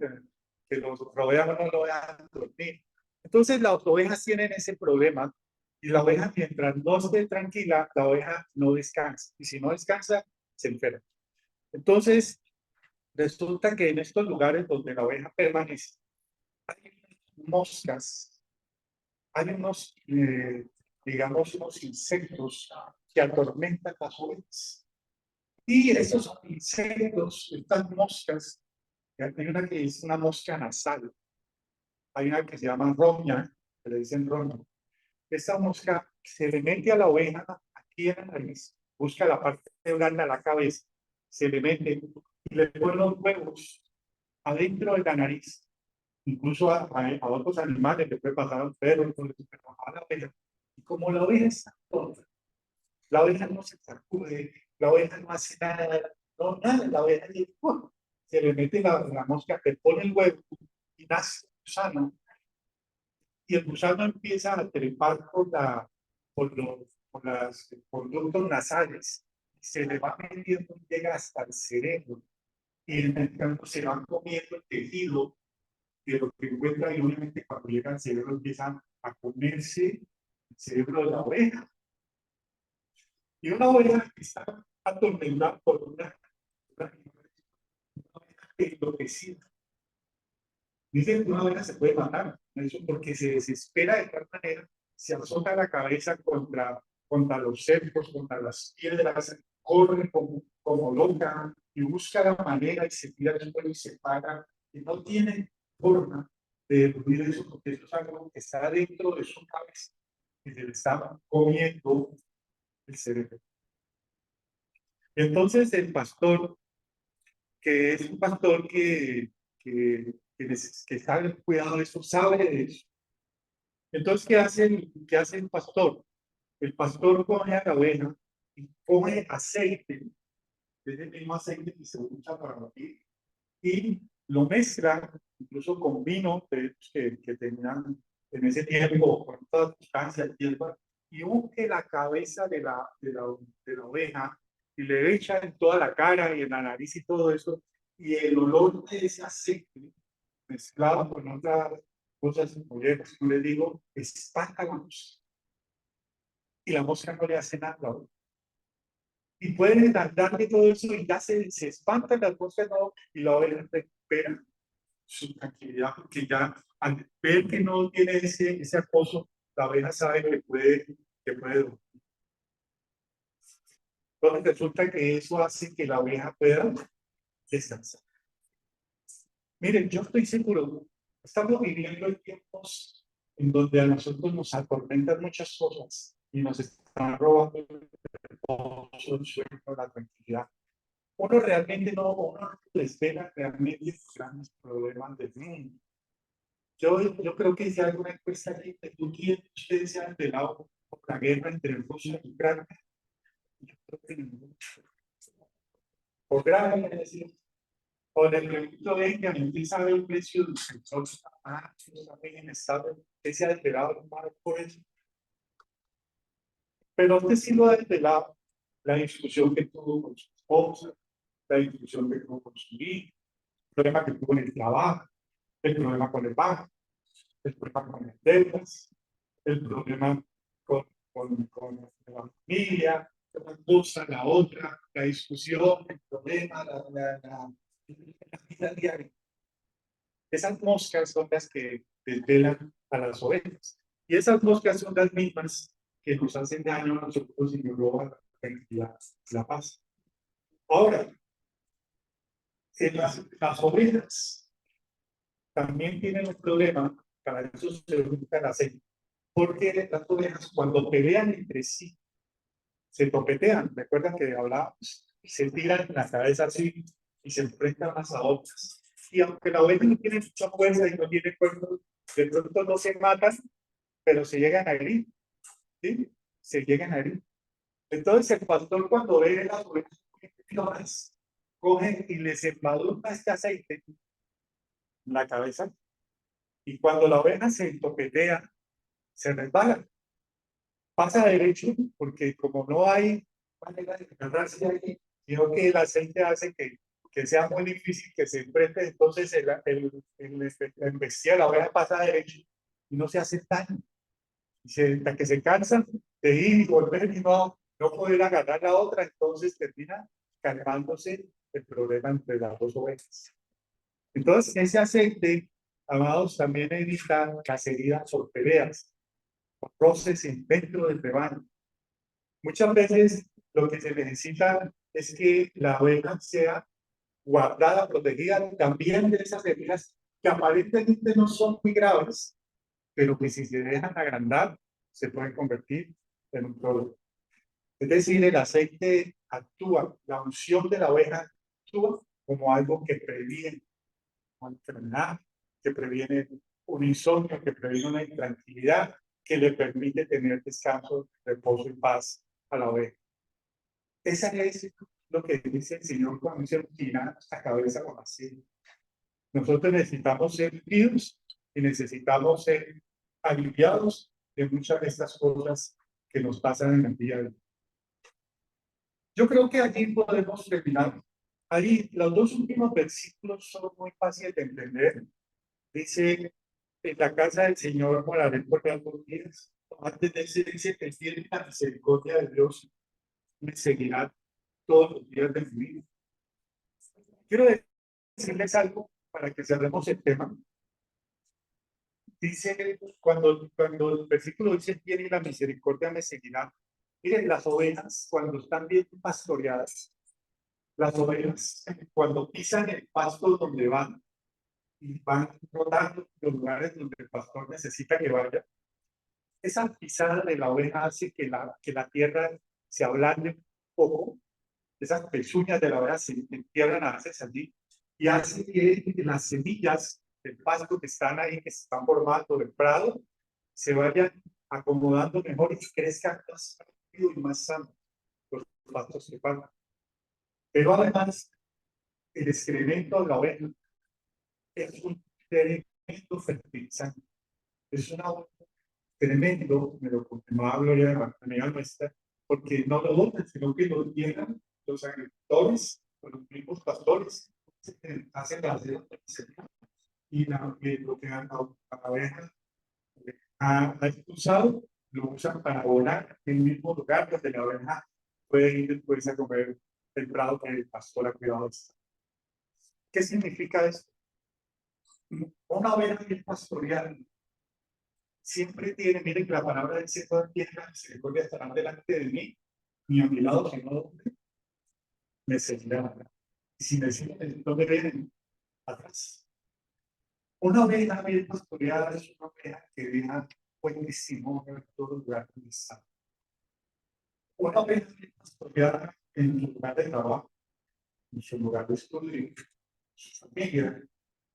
Que los rodean no lo dejan dormir. Entonces las ovejas tienen ese problema y la oveja mientras no esté tranquila, la oveja no descansa. Y si no descansa, se enferma. Entonces, resulta que en estos lugares donde la oveja permanece, hay moscas, hay unos, digamos, unos insectos que atormentan las ovejas. Y esos insectos, estas moscas, hay una que es una mosca nasal, hay una que se llama roña, que le dicen roña. Esta mosca se le mete a la oveja aquí en la nariz, busca la parte blanda de la cabeza, se le mete y le pone los huevos adentro de la nariz. Incluso a otros animales le puede pasar a un perro, a la oveja. Y como la oveja está tonta, la oveja no se sacude, la oveja no hace nada, no, nada, la oveja se le mete la mosca, le pone el huevo y nace gusano. Y el gusano empieza a trepar por los conductos nasales, se le va metiendo, llega hasta el cerebro, y en el campo se va comiendo el tejido de lo que encuentra, y obviamente cuando llega al cerebro empiezan a comerse el cerebro de la oveja. Y una oveja que está atormentada por una oveja enloquecida. Dicen que una oveja se puede matar, eso porque se desespera de tal manera, se azota la cabeza contra los cercos, contra las piedras, corre como loca y busca la manera y se tira al suelo y se para, y no tiene forma de destruir eso, porque eso es algo que está dentro de su cabeza, que se le está comiendo el cerebro. Entonces el pastor, que es un pastor que sabe el cuidado de eso, sabe de eso. Entonces, ¿qué hace el pastor? El pastor coge a la oveja y coge aceite, es el mismo aceite que se usa para batir, y lo mezcla incluso con vino que tenían en ese tiempo, con toda sustancia, hierba, y unge la cabeza de la oveja y le echa en toda la cara y en la nariz y todo eso, y el olor de ese aceite mezclado con otras cosas molleras, como les digo, espanta la mosca. Y la mosca no le hace nada. Y pueden darle todo eso y ya se espantan las moscas, no, y la oveja recupera su tranquilidad, porque ya al ver que no tiene ese acoso, la oveja sabe que puede dormir. Entonces resulta que eso hace que la oveja pueda descansar. Miren, yo estoy seguro, estamos viviendo en tiempos en donde a nosotros nos atormentan muchas cosas y nos están robando el sueño, la tranquilidad. Uno realmente uno le espera realmente los grandes problemas del mundo. Yo creo que si hay alguna encuesta aquí, que ustedes se han enterado por la guerra entre Rusia y Ucrania, yo creo que ninguno. Por grave, es decir, por el producto de que usted sabe el precio del sector, también en estado, usted se ha desvelado por eso. Pero usted sí lo ha desvelado la discusión que tuvo con su esposa, la discusión que tuvo con su hijo, el problema que tuvo en el trabajo, el problema con el banco, el problema con las deudas, el problema con la familia, una cosa, la otra, la discusión, el problema, la vida diaria. Esas moscas son las que desvelan a las ovejas. Y esas moscas son las mismas que nos hacen daño a nosotros y nos roban la tranquilidad, la paz. Ahora, Las ovejas también tienen un problema, para eso se busca el aceite, porque las ovejas cuando pelean entre sí, se topetean, recuerdan que hablábamos, se tiran la cabeza así y se enfrentan unas a otras. Y aunque la oveja no tiene mucha fuerza y no tiene cuerpo, de pronto no se matan, pero se llegan a herir, ¿sí? Se llegan a herir. Entonces el pastor cuando ve las ovejas, coge y les embadurna este aceite en la cabeza, y cuando la oveja se topetea, se resbala, pasa derecho, porque como no hay manera de agarrarse ahí, sino que el aceite hace que sea muy difícil que se enfrente, entonces el embestida de la oveja pasa derecho y no se hace daño. Hasta que se cansan de ir y volver y no poder agarrar la otra, entonces termina calmándose el problema entre las dos ovejas. Entonces, ese aceite, amados, también evita las heridas o peleas, o roces dentro del rebaño. Muchas veces lo que se necesita es que la oveja sea guardada, protegida también de esas heridas que aparentemente no son muy graves, pero que si se dejan agrandar, se pueden convertir en un problema. Es decir, el aceite actúa, la unción de la oveja actúa como algo que previene una enfermedad, que previene un insomnio, que previene una intranquilidad, que le permite tener descanso, reposo y paz a la oveja. Esa es lo que dice el Señor cuando dice inclinar nuestra cabeza con aceite. Nosotros necesitamos ser unidos y necesitamos ser aliviados de muchas de estas cosas que nos pasan en el día a día. Yo creo que allí podemos terminar. Allí, los dos últimos versículos son muy fáciles de entender. Dice, en la casa del Señor moraré por largos días. Antes de ese dice que tiene la misericordia de Dios me seguirá todos los días de mi vida. Quiero decirles algo para que cerremos el tema. Dice, cuando el versículo dice, tiene la misericordia me seguirá. Miren, las ovejas, cuando están bien pastoreadas, las ovejas, cuando pisan el pasto donde van, y van rotando los lugares donde el pastor necesita que vaya, esa pisada de la oveja hace que la tierra se ablande un poco, esas pezuñas de la oveja se entierran a veces allí, y hace que las semillas del pasto que están ahí, que se están formando del prado, se vayan acomodando mejor y crezcan más rápido y más sano los pastos que faltan. Pero además, el excremento de la oveja es un tremendo fertilizante. Es una tremendo, me lo confirmaba Gloria de Bartolomé nuestra, porque no lo botan, sino que lo llenan los agricultores, los mismos pastores, hacen la y lo que la oveja ha usado, lo usan para abonar en el mismo lugar donde la oveja puede ir después a comer el prado que el pastor ha cuidado. ¿Qué significa esto? Una oveja bien pastoreada siempre tiene, miren que la palabra del Señor tiene la misericordia, estarán delante de mí, ni a mi lado, sino me seguirán. Y si me siguen, ¿dónde vienen? Atrás. Una oveja bien pastoreada es una oveja que deja buen testimonio en todo lugar donde está. Una oveja bien pastoreada en su lugar de trabajo, en su lugar de estudio, en su familia,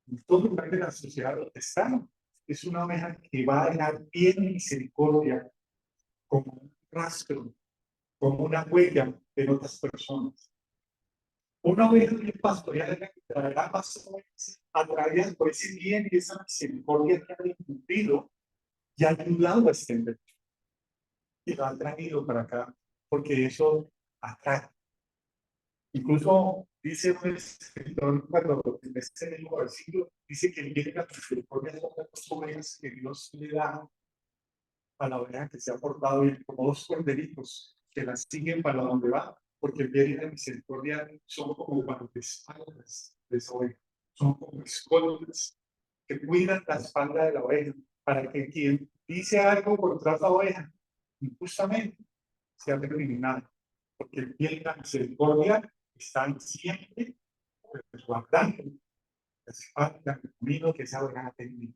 en todo lugar de la sociedad donde está, es una oveja que va a dejar bien misericordia como un rastro, como una huella de otras personas. Una oveja bien pastoreada que traerá más ovejas atraídas por ese bien y esa misericordia que ha incumplido y ha ayudado a extender. Y lo ha traído para acá, porque eso atrae. Incluso dice un escritor, cuando en este mismo versículo, dice que viene la misericordia de las ovejas que Dios le da a la oveja que se ha portado bien, como dos corderitos que la siguen para donde va, porque el bien y la misericordia son como guardaespaldas de esa oveja, son como escoltas que cuidan la espalda de la oveja, para que quien dice algo contra la oveja, injustamente, sea eliminado, porque el bien y la misericordia están siempre resguardando, respalda el camino que esa oveja ha tenido.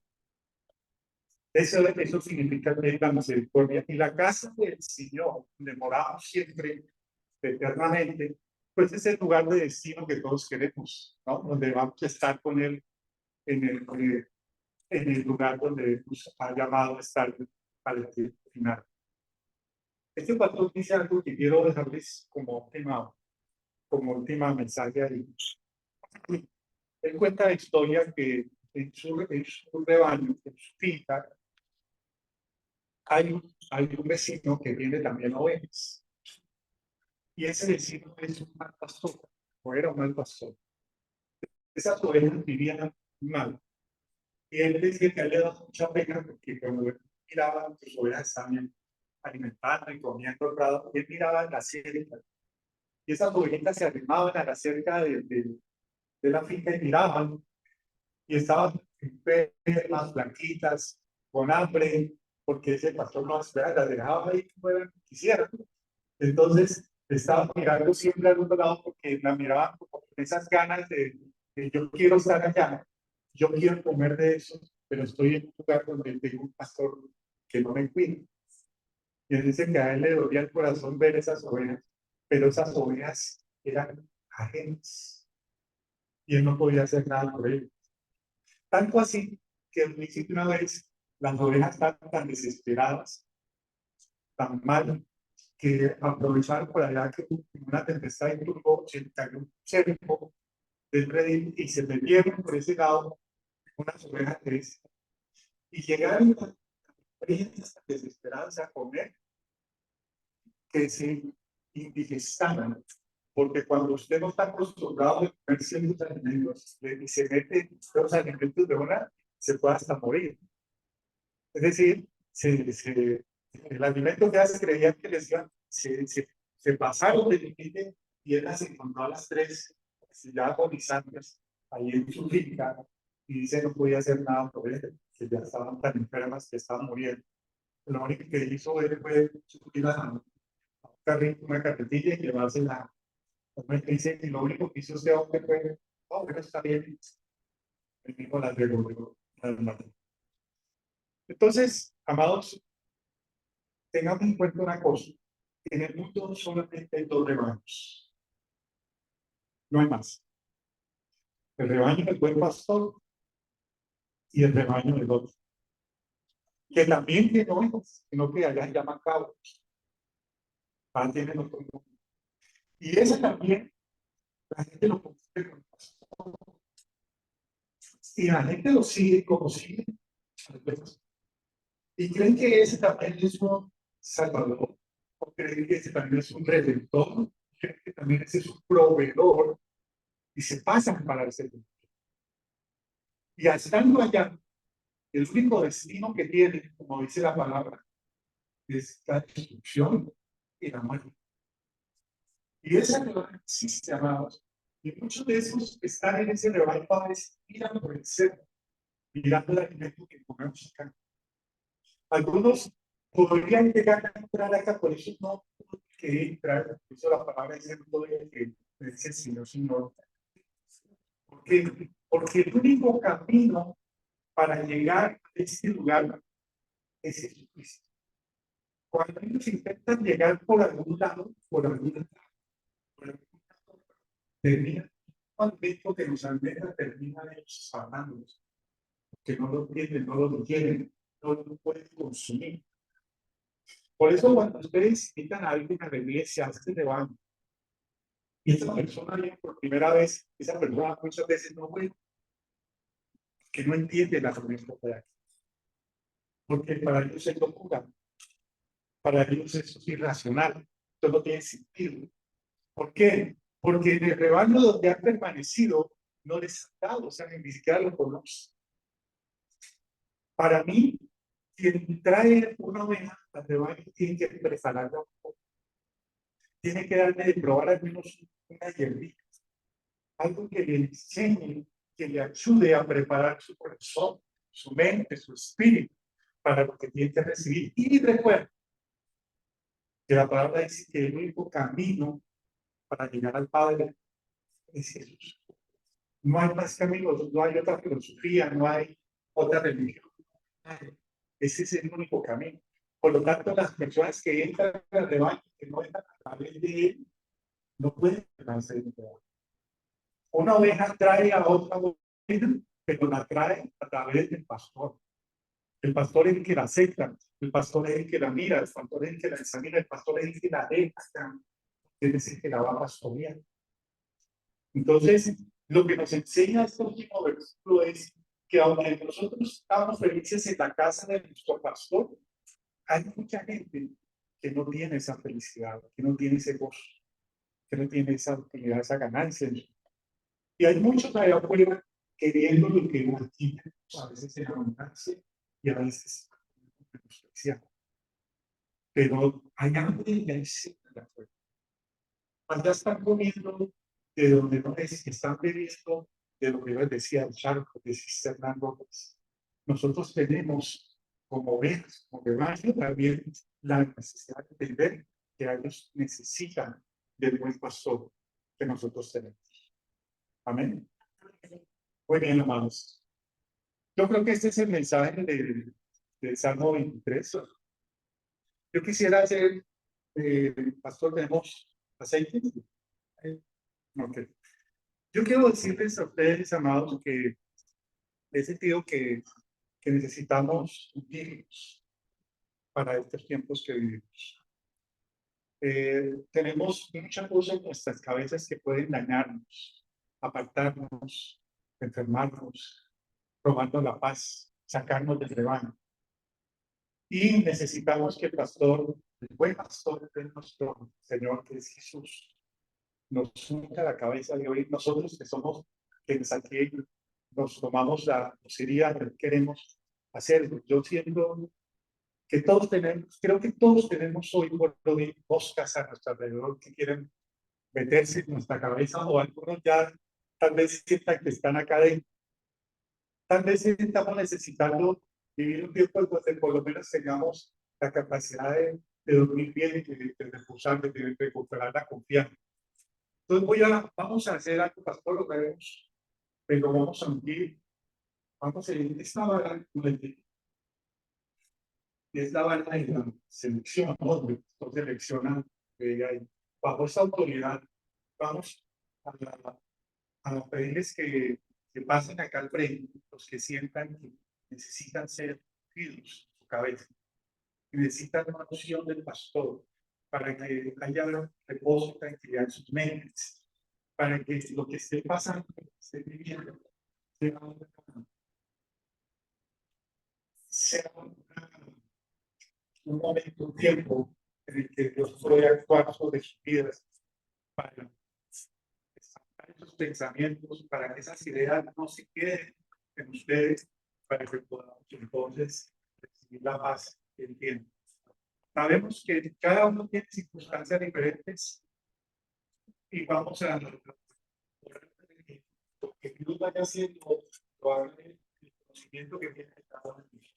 Eso significa que es la misericordia. Y la casa del Señor, donde moramos siempre, eternamente, pues es el lugar de destino que todos queremos, ¿no? Donde vamos a estar con Él en el lugar donde nos ha llamado a estar al final. Este pastor dice algo que quiero dejarles como última mensaje ahí. Él cuenta la historia que en su rebaño, en su finca, hay un vecino que tiene también ovejas. Y ese vecino es un mal pastor, o era un mal pastor. Esas ovejas vivían mal. Y él decía que le daba mucha pena porque cuando él miraba que sus ovejas estaban alimentando y comiendo el prado, él miraba la cerca. Y esas ovejitas se arrimaban a la cerca de la finca y miraban. Y estaban enfermas, blanquitas, con hambre, porque ese pastor no las dejaba ahí como quisieran. Entonces, estaba mirando siempre al otro lado porque la miraban con esas ganas de yo quiero estar allá, yo quiero comer de eso, pero estoy en un lugar donde tengo un pastor que no me cuida. Y él dice que a él le dolía el corazón ver esas ovejas, pero esas ovejas eran ajenas y él no podía hacer nada por ellas. Tanto así que al principio una vez las ovejas estaban tan desesperadas, tan mal, que aprovecharon por allá que una tempestad y turbo, se cayó un cerco del redil y se metieron por ese lado unas ovejas de ese. Y llegaron a desesperadas a comer que se indigestaban. Porque cuando usted no está acostumbrado a comer ciertos alimentos y se mete los alimentos de una, se puede hasta morir. Es decir, el alimento que se creían que les iban, se pasaron de límite y él las encontró a las 3, ya agonizantes, ahí en su finca, y dice no podía hacer nada por ellas, que ya estaban tan enfermas que estaban muriendo. Lo único que hizo él fue subir a un carrito, una carretilla y llevársela. Dice, y lo único que hizo ese hombre fue, oh, bueno, está bien. El mismo las devolvió. Entonces, amados, tengamos en cuenta una cosa. En el mundo solamente hay 2 rebaños. No hay más. El rebaño del buen pastor y el rebaño del otro. Que también tiene ovejas, sino que allá llaman cabos. Ahora tienen otro nombre. Y ese también, la gente lo confunde con el pastor. Y la gente lo sigue como sigue. Y creen que ese también es un salvador. O creen que ese también es un redentor. Creen que también ese es un proveedor. Y se pasan para el Señor. Y estando allá, el único destino que tiene, como dice la palabra, es la destrucción y la muerte. Y esa no existe, amados. Y muchos de esos que están en ese rebaño miran por el cerro, mirando el alimento que comemos acá. Algunos podrían llegar a entrar acá, por eso no que entrar, por eso la palabra dice no podría que dice Señor. Porque el único camino para llegar a este lugar es Jesucristo. Cuando ellos intentan llegar por algún lado, termina, cuando el que nos alberga termina ellos amándolos, que no lo entienden, no lo quieren, no lo pueden consumir. Por eso cuando ustedes invitan a alguien a la iglesia, se le van. Y esa persona viene por primera vez, esa persona muchas veces no puede, que no entiende la religión de aquí. Porque para ellos es locura, para ellos es irracional, esto no tiene sentido. ¿Por qué? Porque en el rebaño donde han permanecido no les ha dado, o sea, ni siquiera lo conoce. Para mí, quien trae una oveja al rebaño tiene que prepararla un poco. Tiene que darle de probar al menos una hierbita, algo que le enseñe, que le ayude a preparar su corazón, su mente, su espíritu, para lo que tiene que recibir. Y recuerda que la palabra dice que el único camino para llegar al Padre es Jesús. No hay más caminos, no hay otra filosofía, no hay otra religión. Ese es el único camino. Por lo tanto, las personas que entran al rebaño, que no entran a través de él, no pueden hacer nada. Una oveja trae a otra oveja, pero la trae a través del pastor. El pastor es el que la acepta, el pastor es el que la mira, el pastor es el que la examina, el pastor es el que la deja, es decir, que la va a pastorear. Entonces, lo que nos enseña este último versículo es que aunque nosotros estamos felices en la casa de nuestro pastor, hay mucha gente que no tiene esa felicidad, que no tiene ese gozo, que no tiene esa utilidad, esa ganancia. Y hay muchos allá afuera queriendo lo que uno tiene, a veces en abundancia y a veces en menospreciar. Pero hay hambre y hay sed allá afuera. Allá están comiendo de donde no es, están bebiendo de lo que les decía el charco de cisternas rotas. Nosotros tenemos como ovejas, como rebaño, también la necesidad de entender que ellos necesitan del buen pastor que nosotros tenemos. Amén. Muy bien, amados. Yo creo que este es el mensaje del Salmo 23. Yo quisiera hacer, pastor, ¿tenemos aceite? Ok. Yo quiero decirles a ustedes, amados, que he sentido que necesitamos unirnos para estos tiempos que vivimos. Tenemos muchas cosas en nuestras cabezas que pueden dañarnos, apartarnos, enfermarnos, robarnos la paz, sacarnos del rebaño. Y necesitamos que el pastor, el buen pastor de nuestro Señor, que es Jesús, nos unja la cabeza de hoy. Nosotros que somos quienes aquí nos tomamos la posibilidad que queremos hacer. Yo siento que todos tenemos, creo que todos tenemos hoy por hoy moscas a nuestro alrededor que quieren meterse en nuestra cabeza, o algunos ya tal vez sientan que están acá dentro. Tal vez estamos necesitando vivir un tiempo donde por lo menos tengamos la capacidad de dormir bien, de reposar, de recuperar la confianza. Entonces vamos a hacer algo, pastor, lo veremos, pero vamos a unir, vamos a ir, esta vara es la vara de la selección, ¿no? Nos seleccionan, bajo esa autoridad, vamos a pedirles que pasen acá al frente, los que sientan que necesitan ser ungidos en su cabeza, que necesitan una unción del pastor, para que haya reposo y tranquilidad en sus mentes, para que lo que esté pasando, lo que esté viviendo, sea un momento, un tiempo en el que Dios puede actuar sobre sus vidas para sacar esos pensamientos, para que esas ideas no se queden en ustedes, para que podamos entonces recibir la paz que Él tiene. Sabemos que cada uno tiene circunstancias diferentes y vamos a lo que Dios vaya haciendo, lo haga el conocimiento que tiene cada uno de nosotros.